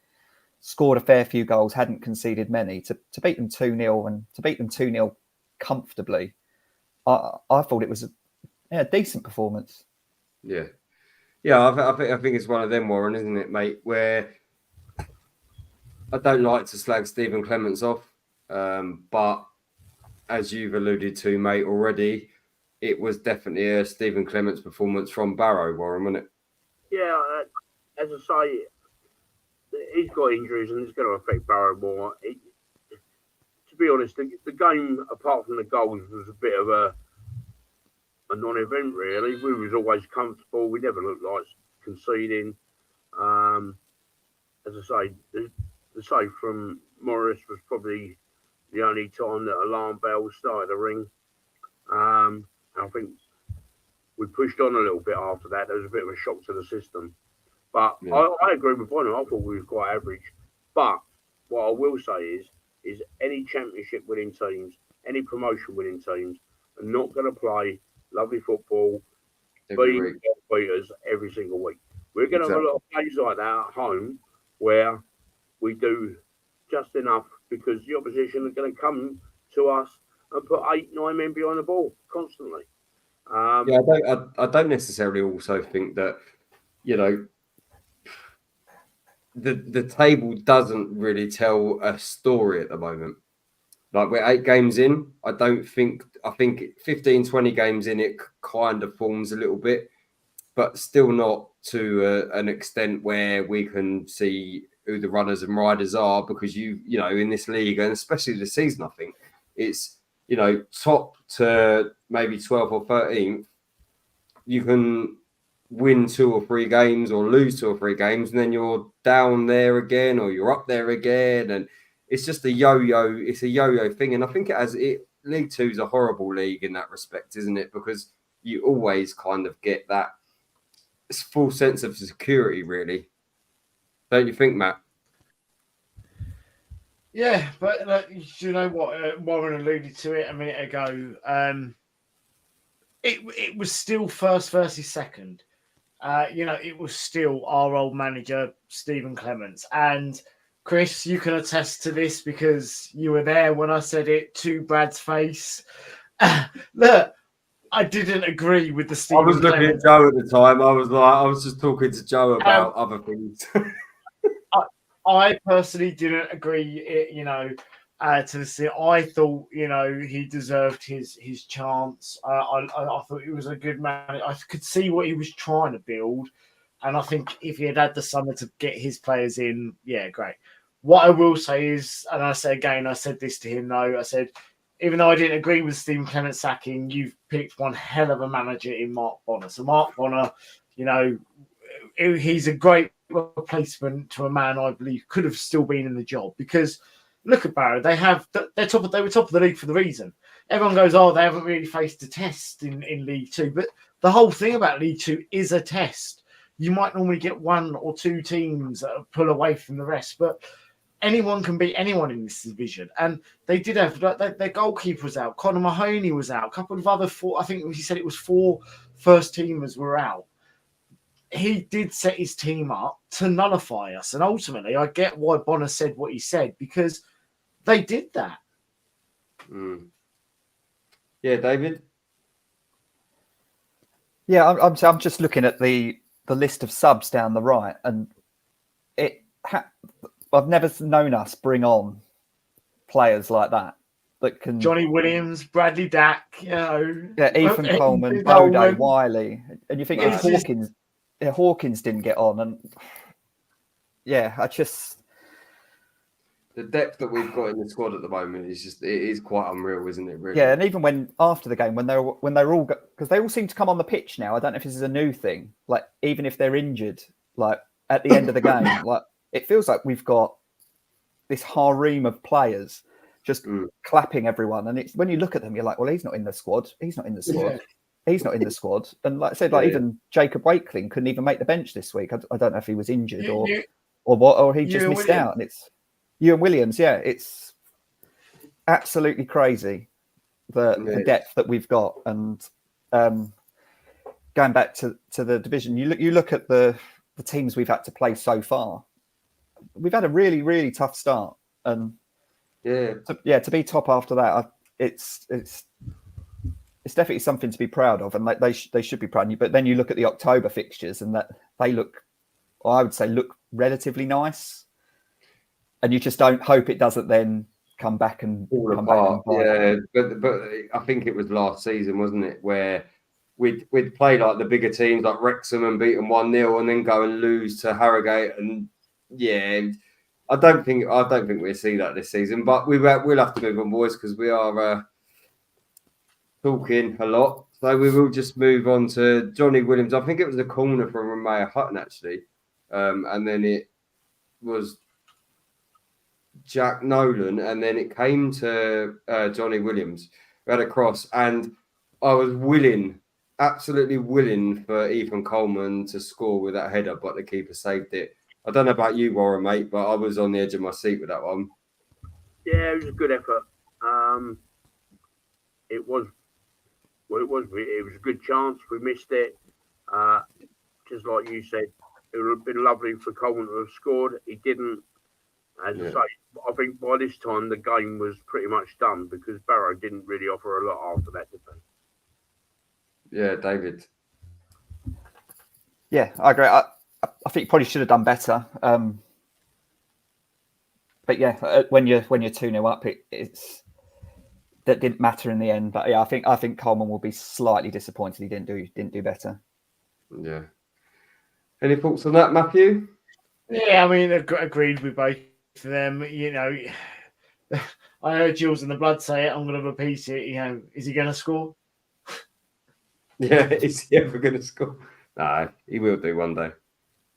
scored a fair few goals, hadn't conceded many. To beat them 2-0 and to beat them 2-0 comfortably, I thought it was a decent performance. Yeah. Yeah, I think it's one of them, Warren, isn't it, mate? Where I don't like to slag Stephen Clemence off, but as you've alluded to, mate, already, it was definitely a Stephen Clemence performance from Barrow, Warren, wasn't it? Yeah, as I say, he's got injuries and it's going to affect Barrow more. To be honest, the game, apart from the goals, was a bit of a non-event, really. We was always comfortable. We never looked like conceding. As I say, the save from Morris was probably the only time that alarm bells started to ring. I think we pushed on a little bit after that. There was a bit of a shock to the system. But yeah. I agree with Bonner. I thought we were quite average. But what I will say is any championship winning teams, any promotion winning teams are not going to play lovely football, beat us every single week. We're going to have a lot of plays like that at home where we do just enough because the opposition are going to come to us and put 8-9 men behind the ball constantly. I don't necessarily also think that, the table doesn't really tell a story at the moment. Like we're 8 games in. I think 15, 20 games in, it kind of forms a little bit, but still not to an extent where we can see who the runners and riders are, because in this league, and especially this season, I think it's, top to maybe 12th or 13th, you can win 2 or 3 games or lose 2 or 3 games, and then you're down there again or you're up there again, and it's just a yo-yo. It's a yo-yo thing, and I think League 2 is a horrible league in that respect, isn't it? Because you always kind of get that full sense of security, really. Don't you think, Matt? Yeah, but you know what? Warren alluded to it a minute ago. It was still first versus second. It was still our old manager, Stephen Clemence. And Kris, you can attest to this because you were there when I said it to Brad's face. Look, I didn't agree with the Stephen I was looking Clemence. at Joe at the time. I was just talking to Joe about other things. I personally didn't agree, to this. I thought, he deserved his chance. I thought he was a good man. I could see what he was trying to build. And I think if he had the summer to get his players in, yeah, great. What I will say is, and I said this to him, though, I said, even though I didn't agree with Stephen Clemence sacking, you've picked one hell of a manager in Mark Bonner. So Mark Bonner, he's a great replacement to a man I believe could have still been in the job, because look at Barrow. They were top of the league for the reason. Everyone goes, they haven't really faced a test in League 2. But the whole thing about League 2 is a test. You might normally get 1 or 2 teams that pull away from the rest, but anyone can beat anyone in this division. And they did have their goalkeeper was out. Conor Mahoney was out. A couple of other 4, I think he said it was 4 first teamers were out. He did set his team up to nullify us. And ultimately, I get why Bonner said what he said, because they did that. Mm. Yeah, David? Yeah, I'm just looking at the list of subs down the right, and I've never known us bring on players like that can. Johnny Williams, Bradley Dack, Ethan Coleman, Bode, Wiley, and you think Hawkins. Hawkins didn't get on, and I just the depth that we've got in the squad at the moment it is quite unreal, isn't it? Really. Yeah, and even when after the game when they were all because they all seem to come on the pitch now. I don't know if this is a new thing. Like even if they're injured, like at the end of the game, like it feels like we've got this harem of players just clapping everyone. And it's when you look at them, you're like, well, he's not in the squad. He's not in the squad. Yeah. He's not in the squad. And like I said, even Jacob Wakeling couldn't even make the bench this week. I don't know if he was injured or what, or he just missed out. And it's Ewan Williams. Yeah, it's absolutely crazy the depth that we've got. And going back to the division, you look at the teams we've had to play so far. We've had a really, really tough start, and to be top after that, it's definitely something to be proud of, and like they should be proud of you. But then you look at the October fixtures, and that they look, I would say, look relatively nice, and you just don't hope it doesn't then come back and fall apart. But I think it was last season, wasn't it, where we'd play like the bigger teams like Wrexham and beat them 1-0, and then go and lose to Harrogate and. Yeah, I don't think we'll see that this season, but we'll have to move on, boys, because we are talking a lot. So we will just move on to Johnny Williams. I think it was a corner from Ramaya Hutton actually, and then it was Jack Nolan, and then it came to Johnny Williams who had a cross, and I was absolutely willing for Ethan Coleman to score with that header, but the keeper saved it. I don't know about you, Warren, mate, but I was on the edge of my seat with that one. Yeah, it was a good effort. It was a good chance. We missed it. Just like you said, it would have been lovely for Coleman to have scored. He didn't. As I say, I think by this time the game was pretty much done because Barrow didn't really offer a lot after that, did they? Yeah, David. Yeah, I agree. I think you probably should have done better. But yeah, when you're 2-0 up, it's that didn't matter in the end. But yeah, I think Coleman will be slightly disappointed he didn't do better. Yeah. Any thoughts on that, Matthew? Yeah, I mean, agreed with both of them. You know, I heard Gills in the Blood say it. I'm going to repeat it. You know, is he going to score? Yeah, is he ever going to score? No, he will do one day.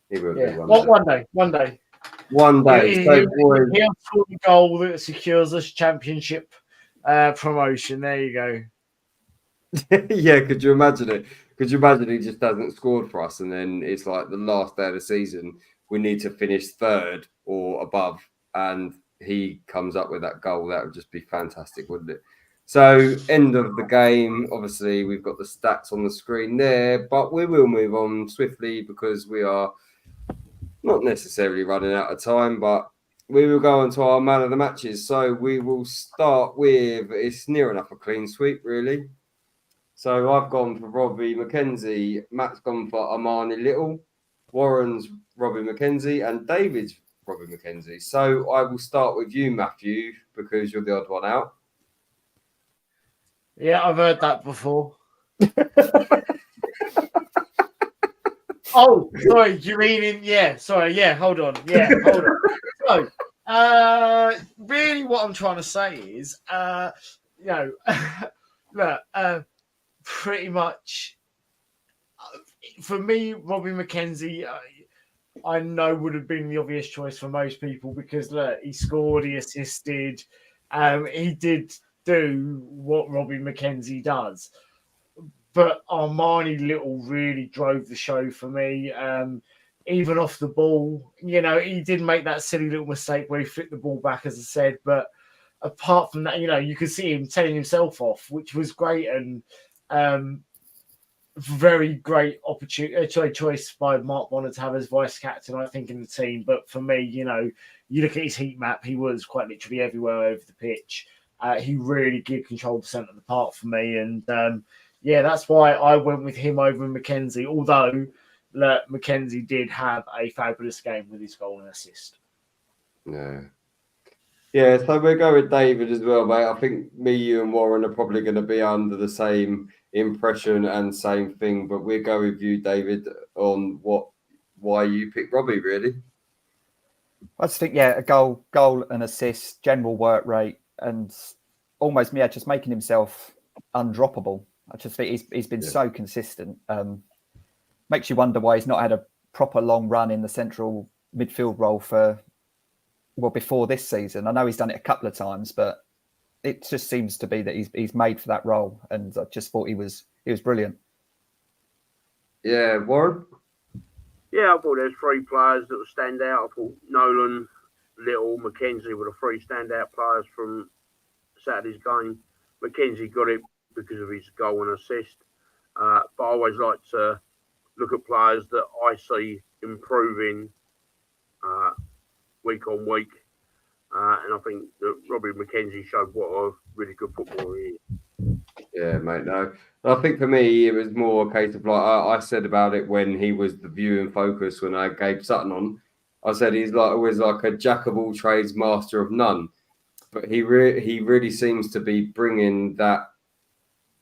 He will do one day. One day. He'll score the goal that secures us championship promotion. There you go. Yeah, could you imagine it? Could you imagine he just hasn't scored for us, and then it's like the last day of the season, we need to finish third or above, and he comes up with that goal? That would just be fantastic, wouldn't it? So, end of the game. Obviously, we've got the stats on the screen there, but we will move on swiftly because we are not necessarily running out of time, but we will go on to our man of the matches. So we will start with, it's near enough a clean sweep, really. So I've gone for Robbie McKenzie, Matt's gone for Armani Little, Warren's Robbie McKenzie, and David's Robbie McKenzie. So I will start with you, Matthew, because you're the odd one out. Yeah, I've heard that before. Oh, sorry, do you mean in? Yeah, sorry, yeah, hold on. So, really what I'm trying to say is, look, pretty much, for me, Robbie McKenzie, I know would have been the obvious choice for most people because, look, he scored, he assisted, he did do what Robbie McKenzie does. But Armani Little really drove the show for me. Even off the ball, you know, he did make that silly little mistake where he flipped the ball back, as I said. But apart from that, you know, you could see him telling himself off, which was great and very great choice by Mark Bonner to have as vice captain, I think, in the team. But for me, you know, you look at his heat map, he was quite literally everywhere over the pitch. He really did control the centre of the park for me. And yeah, that's why I went with him over McKenzie, although McKenzie did have a fabulous game with his goal and assist. Yeah, so we'll go with David as well, mate. I think me, you and Warren are probably going to be under the same impression and same thing. But we'll go with you, David, on why you picked Robbie, really. I just think, a goal and assist, general work rate, and almost just making himself undroppable. I just think he's been so consistent. Makes you wonder why he's not had a proper long run in the central midfield role before this season. I know he's done it a couple of times, but it just seems to be that he's made for that role, and I just thought he was brilliant. Yeah, Warren? Yeah, I thought there's 3 players that would stand out. I thought Nolan, Little, McKenzie were the 3 standout players from Saturday's game. McKenzie got it because of his goal and assist. But I always like to look at players that I see improving week on week. And I think that Robbie McKenzie showed what a really good footballer he is. Yeah, mate, no. I think for me, it was more a case of like I said about it when he was the view and focus when I gave Sutton on. I said he's always like a jack of all trades, master of none. But he really seems to be bringing that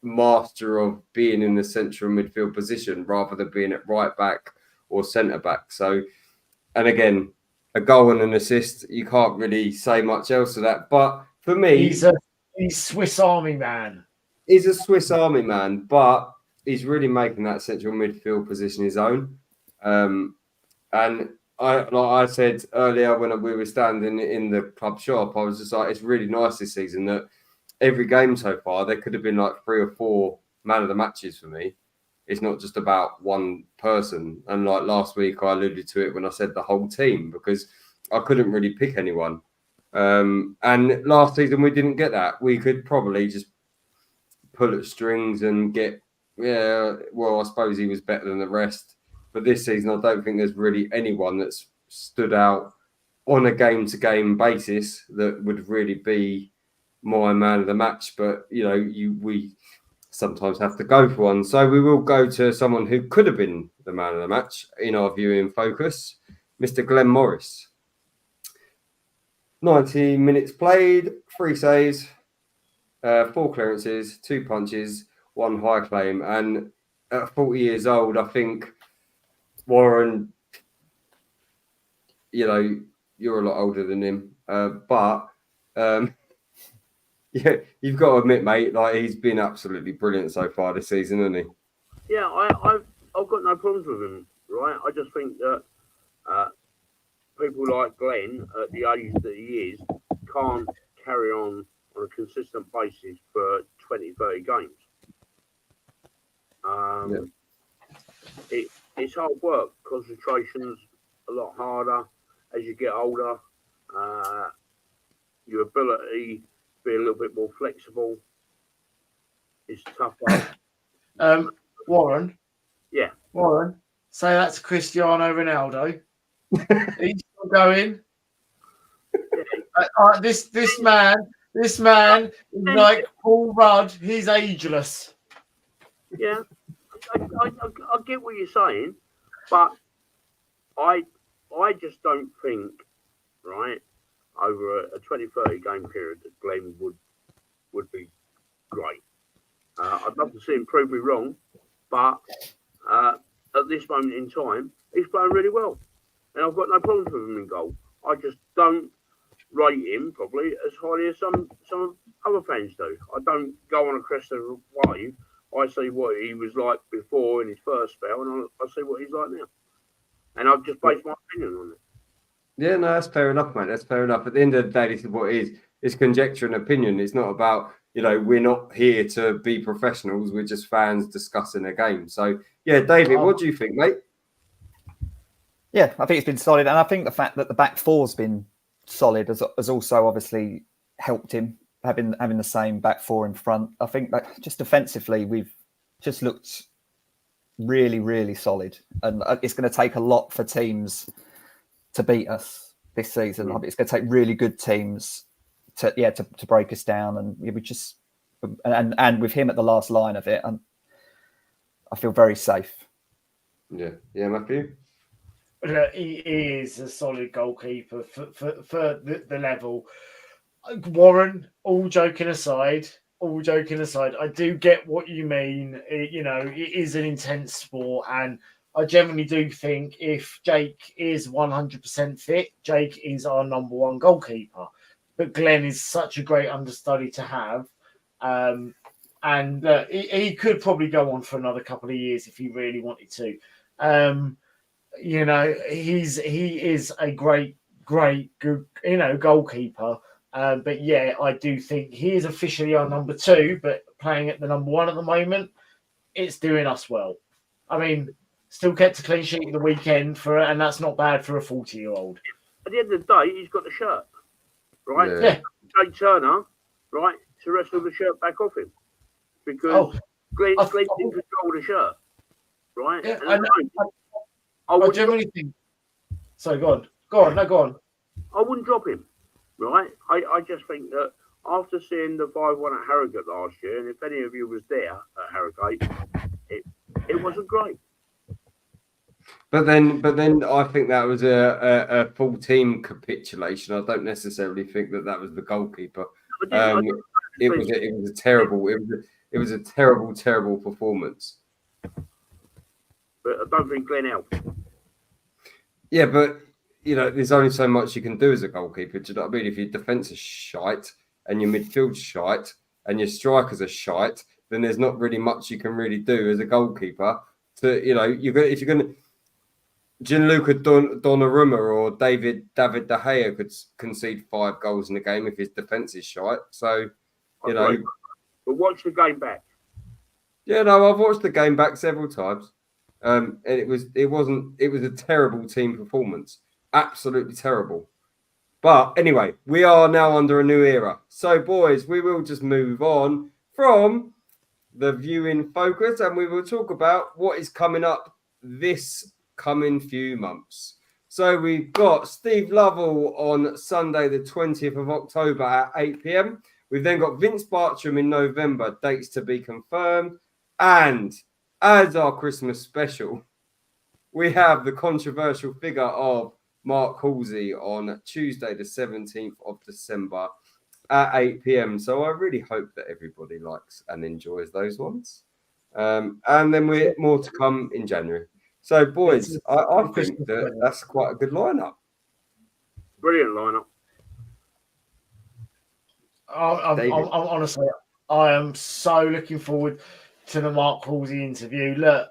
master of being in the central midfield position rather than being at right back or centre back. So, and again, a goal and an assist, you can't really say much else to that. But for me, he's Swiss Army man. He's a Swiss Army man, but he's really making that central midfield position his own. And like I said earlier when we were standing in the club shop, I was just like, it's really nice this season that every game so far, there could have been like 3 or 4 man of the matches for me. It's not just about one person. And like last week, I alluded to it when I said the whole team, because I couldn't really pick anyone. And last season, we didn't get that. We could probably just pull at strings and get, I suppose he was better than the rest. But this season, I don't think there's really anyone that's stood out on a game-to-game basis that would really be my man of the match. But, we sometimes have to go for one. So we will go to someone who could have been the man of the match in our viewing focus, Mr. Glenn Morris. 90 minutes played, 3 saves, 4 clearances, 2 punches, 1 high claim. And at 40 years old, I think, Warren, you're a lot older than him. But you've got to admit, mate, like he's been absolutely brilliant so far this season, hasn't he? Yeah, I've got no problems with him, right? I just think that people like Glenn, at the age that he is, can't carry on a consistent basis for 20, 30 games. It's hard work. Concentration's a lot harder as you get older. Your ability to be a little bit more flexible is tougher. Warren? Yeah. Warren, say that to Cristiano Ronaldo. He's still going. This man is like Paul Rudd. He's ageless. Yeah, I get what you're saying, but I just don't think, right, over a 20-30 game period that Glenn would be great. I'd love to see him prove me wrong, but at this moment in time, he's playing really well. And I've got no problems with him in goal. I just don't rate him probably as highly as some other fans do. I don't go on a crest of a wave. I see what he was like before in his first spell, and I see what he's like now. And I've just based my opinion on it. Yeah, no, that's fair enough, mate. That's fair enough. At the end of the day, this is what it is. It's conjecture and opinion. It's not about, we're not here to be professionals. We're just fans discussing a game. So, yeah, David, what do you think, mate? Yeah, I think it's been solid. And I think the fact that the back four's been solid has also obviously helped him, having the same back four in front. I think that just defensively, we've just looked really, really solid. And it's going to take a lot for teams to beat us this season. It's going to take really good teams to break us down. And we just and with him at the last line of it, I feel very safe. Yeah, Matthew. He is a solid goalkeeper for the level. Warren, all joking aside, all joking aside, I do get what you mean. It is an intense sport, and I generally do think if Jake is 100% fit, Jake is our number one goalkeeper. But Glenn is such a great understudy to have. And he could probably go on for another couple of years if he really wanted to. He is a great, good, goalkeeper. But yeah, I do think he is officially our number 2, but playing at the number 1 at the moment, it's doing us well. I mean, still kept a clean sheet at the weekend and that's not bad for a 40-year-old. At the end of the day, he's got the shirt, right? Yeah. Jake Turner, right, to wrestle the shirt back off him because Glenn didn't control the shirt, right? Yeah, I generally think. So go on. I wouldn't drop him, right? I just think that after seeing the 5-1 at Harrogate last year, and if any of you was there at Harrogate, it wasn't great. But then I think that was a full team capitulation. I don't necessarily think that was the goalkeeper. It was a terrible performance. But I don't think Glenn helped. Yeah, but there's only so much you can do as a goalkeeper. Do you know what I mean? If your defence is shite and your midfield's shite and your strikers are shite, then there's not really much you can really do as a goalkeeper. If you're going to Gianluca Donnarumma or David De Gea could concede 5 goals in a game if his defence is shite. So, But watch the game back. Yeah, no, I've watched the game back several times. And it was a terrible team performance. Absolutely terrible. But anyway, we are now under a new era. So, boys, we will just move on from the viewing focus and we will talk about what is coming up this coming few months. So we've got Steve Lovell on Sunday the 20th of October at 8 p.m. We've then got Vince Bartram in November, dates to be confirmed. And as our Christmas special, we have the controversial figure of Mark Halsey on Tuesday the 17th of December at 8 p.m. So I really hope that everybody likes and enjoys those ones. And then we're more to come in January. So, boys, I think that's quite a good lineup. Brilliant lineup. Honestly, I am so looking forward to the Mark Halsey interview. Look,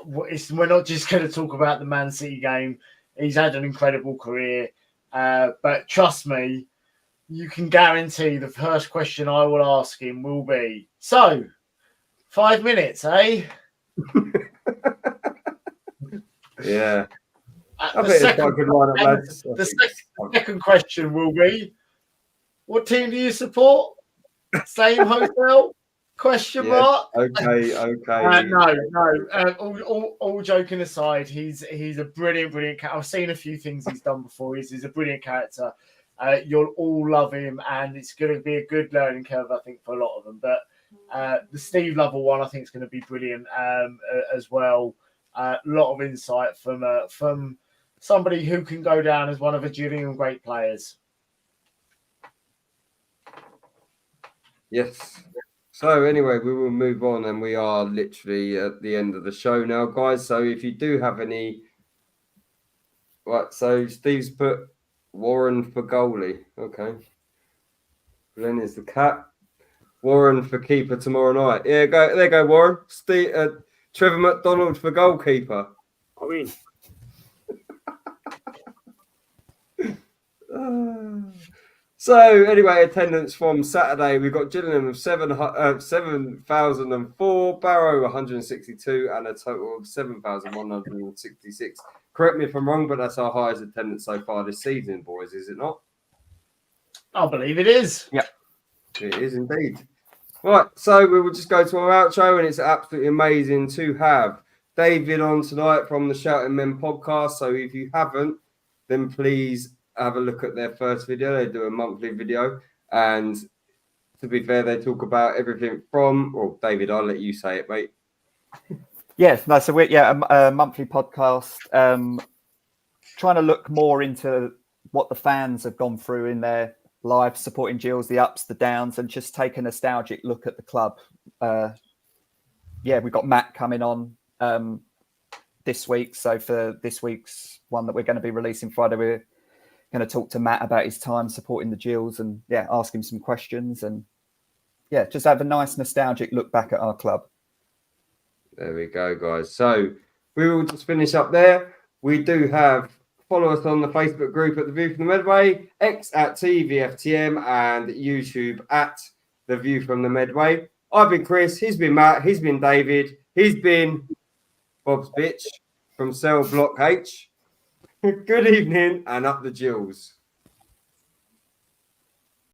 we're not just going to talk about the Man City game. He's had an incredible career. But trust me, you can guarantee the first question I will ask him will be, so, 5 minutes, eh? Yeah. The second question will be, what team do you support? Same hotel? Question mark? Okay. All joking aside, he's a brilliant character. I've seen a few things he's done before. He's a brilliant character. You'll all love him, and it's going to be a good learning curve, I think, for a lot of them. But the Steve Lovell one, I think, is going to be brilliant as well. A lot of insight from somebody who can go down as one of the genuine great players. Yes. So anyway, we will move on, and we are literally at the end of the show now, guys. So if you do have any, right? So Steve's put Warren for goalie. Okay. Glenn is the cat. Warren for keeper tomorrow night. Yeah, there go Warren. Steve. Trevor McDonald for goalkeeper. I mean. So anyway, attendance from Saturday, we've got Gillingham of 7,004, Barrow 162, and a total of 7,166. Correct me if I'm wrong, but that's our highest attendance so far this season, boys, is it not? I believe it is. Yeah, it is indeed. Right, so we will just go to our outro, and it's absolutely amazing to have David on tonight from the Shouting Men podcast. So if you haven't, then please have a look at their first video. They do a monthly video, and to be fair, they talk about everything from. Well, David, I'll let you say it, mate. Yes, no. So we're a monthly podcast, trying to look more into what the fans have gone through in their live supporting Gills, the ups, the downs, and just take a nostalgic look at the club. We've got Matt coming on this week. So for this week's one that we're going to be releasing Friday, we're going to talk to Matt about his time supporting the Gills and ask him some questions and just have a nice nostalgic look back at our club. There we go, guys. So we will just finish up there. We do have, follow us on the Facebook group at The View from the Medway, X at TVFTM, and YouTube at The View from the Medway. I've been Kris, he's been Matt, he's been David, he's been Bob's bitch from Cell Block H. Good evening and up the Gills.